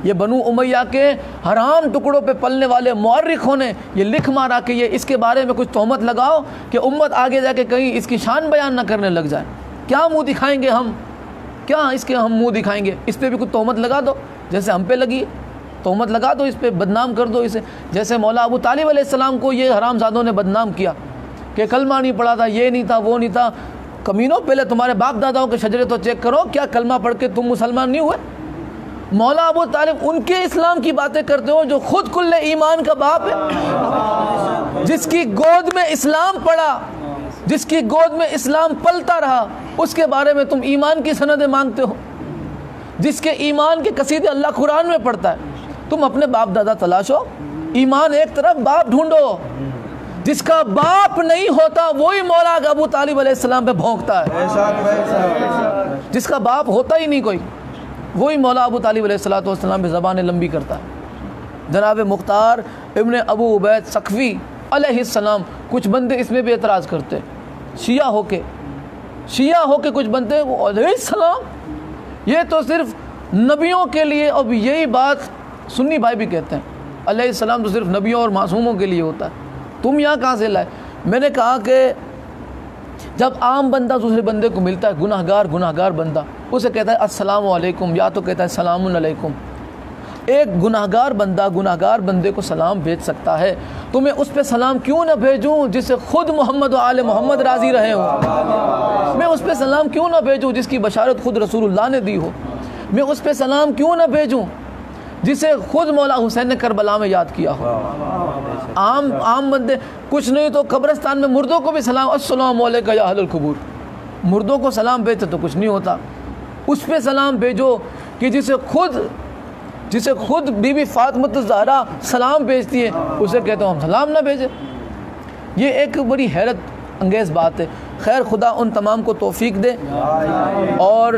یہ بنو امیہ کے حرام ٹکڑوں پہ پلنے والے مورخوں نے یہ لکھ مارا کہ یہ اس کے بارے میں کچھ تہمت لگاؤ کہ امت آگے جا کے کہیں اس کی شان بیان نہ کرنے لگ جائے۔ کیا منہ دکھائیں گے ہم، کیا اس کے ہم منہ دکھائیں گے؟ اس پہ بھی کچھ تہمت لگا دو جیسے ہم پہ لگی، تہمت لگا دو، اس پہ بدنام کر دو اسے، جیسے مولا ابو طالب علیہ السلام کو یہ حرام زادوں نے بدنام کیا کہ کلمہ نہیں پڑھا تھا، یہ نہیں تھا، وہ نہیں تھا۔ کمینوں، پہلے تمہارے باپ داداؤں کے شجرے تو چیک کرو، کیا کلمہ پڑھ کے تم مسلمان نہیں ہوئے؟ مولا ابو طالب ان کے اسلام کی باتیں کرتے ہو جو خود کل ایمان کا باپ ہے، جس کی گود میں اسلام پڑا، جس کی گود میں اسلام پلتا رہا، اس کے بارے میں تم ایمان کی سندیں مانگتے ہو، جس کے ایمان کے قصیدے اللہ قرآن میں پڑھتا ہے۔ تم اپنے باپ دادا تلاشو، ایمان ایک طرف، باپ ڈھونڈو۔ جس کا باپ نہیں ہوتا وہی مولا ابو طالب علیہ السلام پہ بھونکتا ہے، جس کا باپ ہوتا ہی نہیں کوئی، وہی مولا ابو طالب علیہ السلام پہ زبان لمبی کرتا ہے۔ جناب مختار ابن ابو عبید ثقفی علیہ السلام، کچھ بندے اس میں بھی اعتراض کرتے، شیعہ ہو کے کچھ بندے وہ علیہ السلام، یہ تو صرف نبیوں کے لیے، اور یہی بات سنی بھائی بھی کہتے ہیں، علیہ السلام تو صرف نبیوں اور معصوموں کے لیے ہوتا ہے، تم یہاں کہاں سے لائے؟ میں نے کہا کہ جب عام بندہ دوسرے بندے کو ملتا ہے، گناہگار بندہ، اسے کہتا ہے السلام علیکم، یا تو کہتا ہے سلام علیکم۔ ایک گناہگار بندہ گناہگار بندے کو سلام بھیج سکتا ہے، تمہیں اس پہ سلام کیوں نہ بھیجوں جس سے خود محمد و آل محمد راضی رہے ہوں؟ میں اس پہ سلام کیوں نہ بھیجوں جس کی بشارت خود رسول اللہ نے دی ہو؟ میں اس پہ سلام کیوں نہ بھیجوں جسے خود مولا حسین نے کربلا میں یاد کیا ہو؟ عام بندے کچھ نہیں تو قبرستان میں مردوں کو بھی سلام، السلام علیکم یا اہل القبور، مردوں کو سلام بھیجتے تو کچھ نہیں ہوتا، اس پہ سلام بھیجو کہ جسے خود بی بی فاطمہ الزہرا سلام بھیجتی ہے، اسے کہتے ہو ہم سلام نہ بھیجیں۔ یہ ایک بڑی حیرت انگیز بات ہے۔ خیر خدا ان تمام کو توفیق دے، اور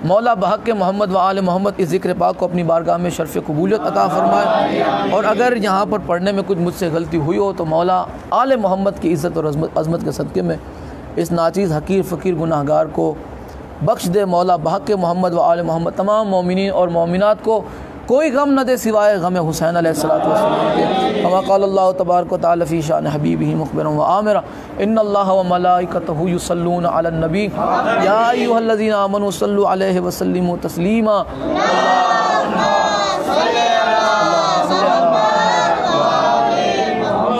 مولا بحق محمد و آل محمد اس ذکر پاک کو اپنی بارگاہ میں شرف قبولیت عطا فرمائے، اور اگر یہاں پر پڑھنے میں کچھ مجھ سے غلطی ہوئی ہو تو مولا آل محمد کی عزت اور عظمت کے صدقے میں اس ناچیز حقیر فقیر گناہگار کو بخش دے۔ مولا بحق محمد و آل محمد تمام مومنین اور مومنات کو کوئی غم نہ دے سوائے غم حسین علیہ السلام کے، کما قال اللہ تبارک و تعالی فی شان حبیبہ مخبرا و آمرا ان اللہ و ملائکتہ یصلون علی النبی یا ایھا الذین آمنوا صلوا علیہ وسلموا تسلیما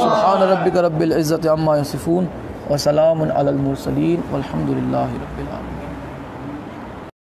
سبحان ربک رب العزۃ عما یصفون وسلام علی المرسلین والحمد للہ رب العالمین۔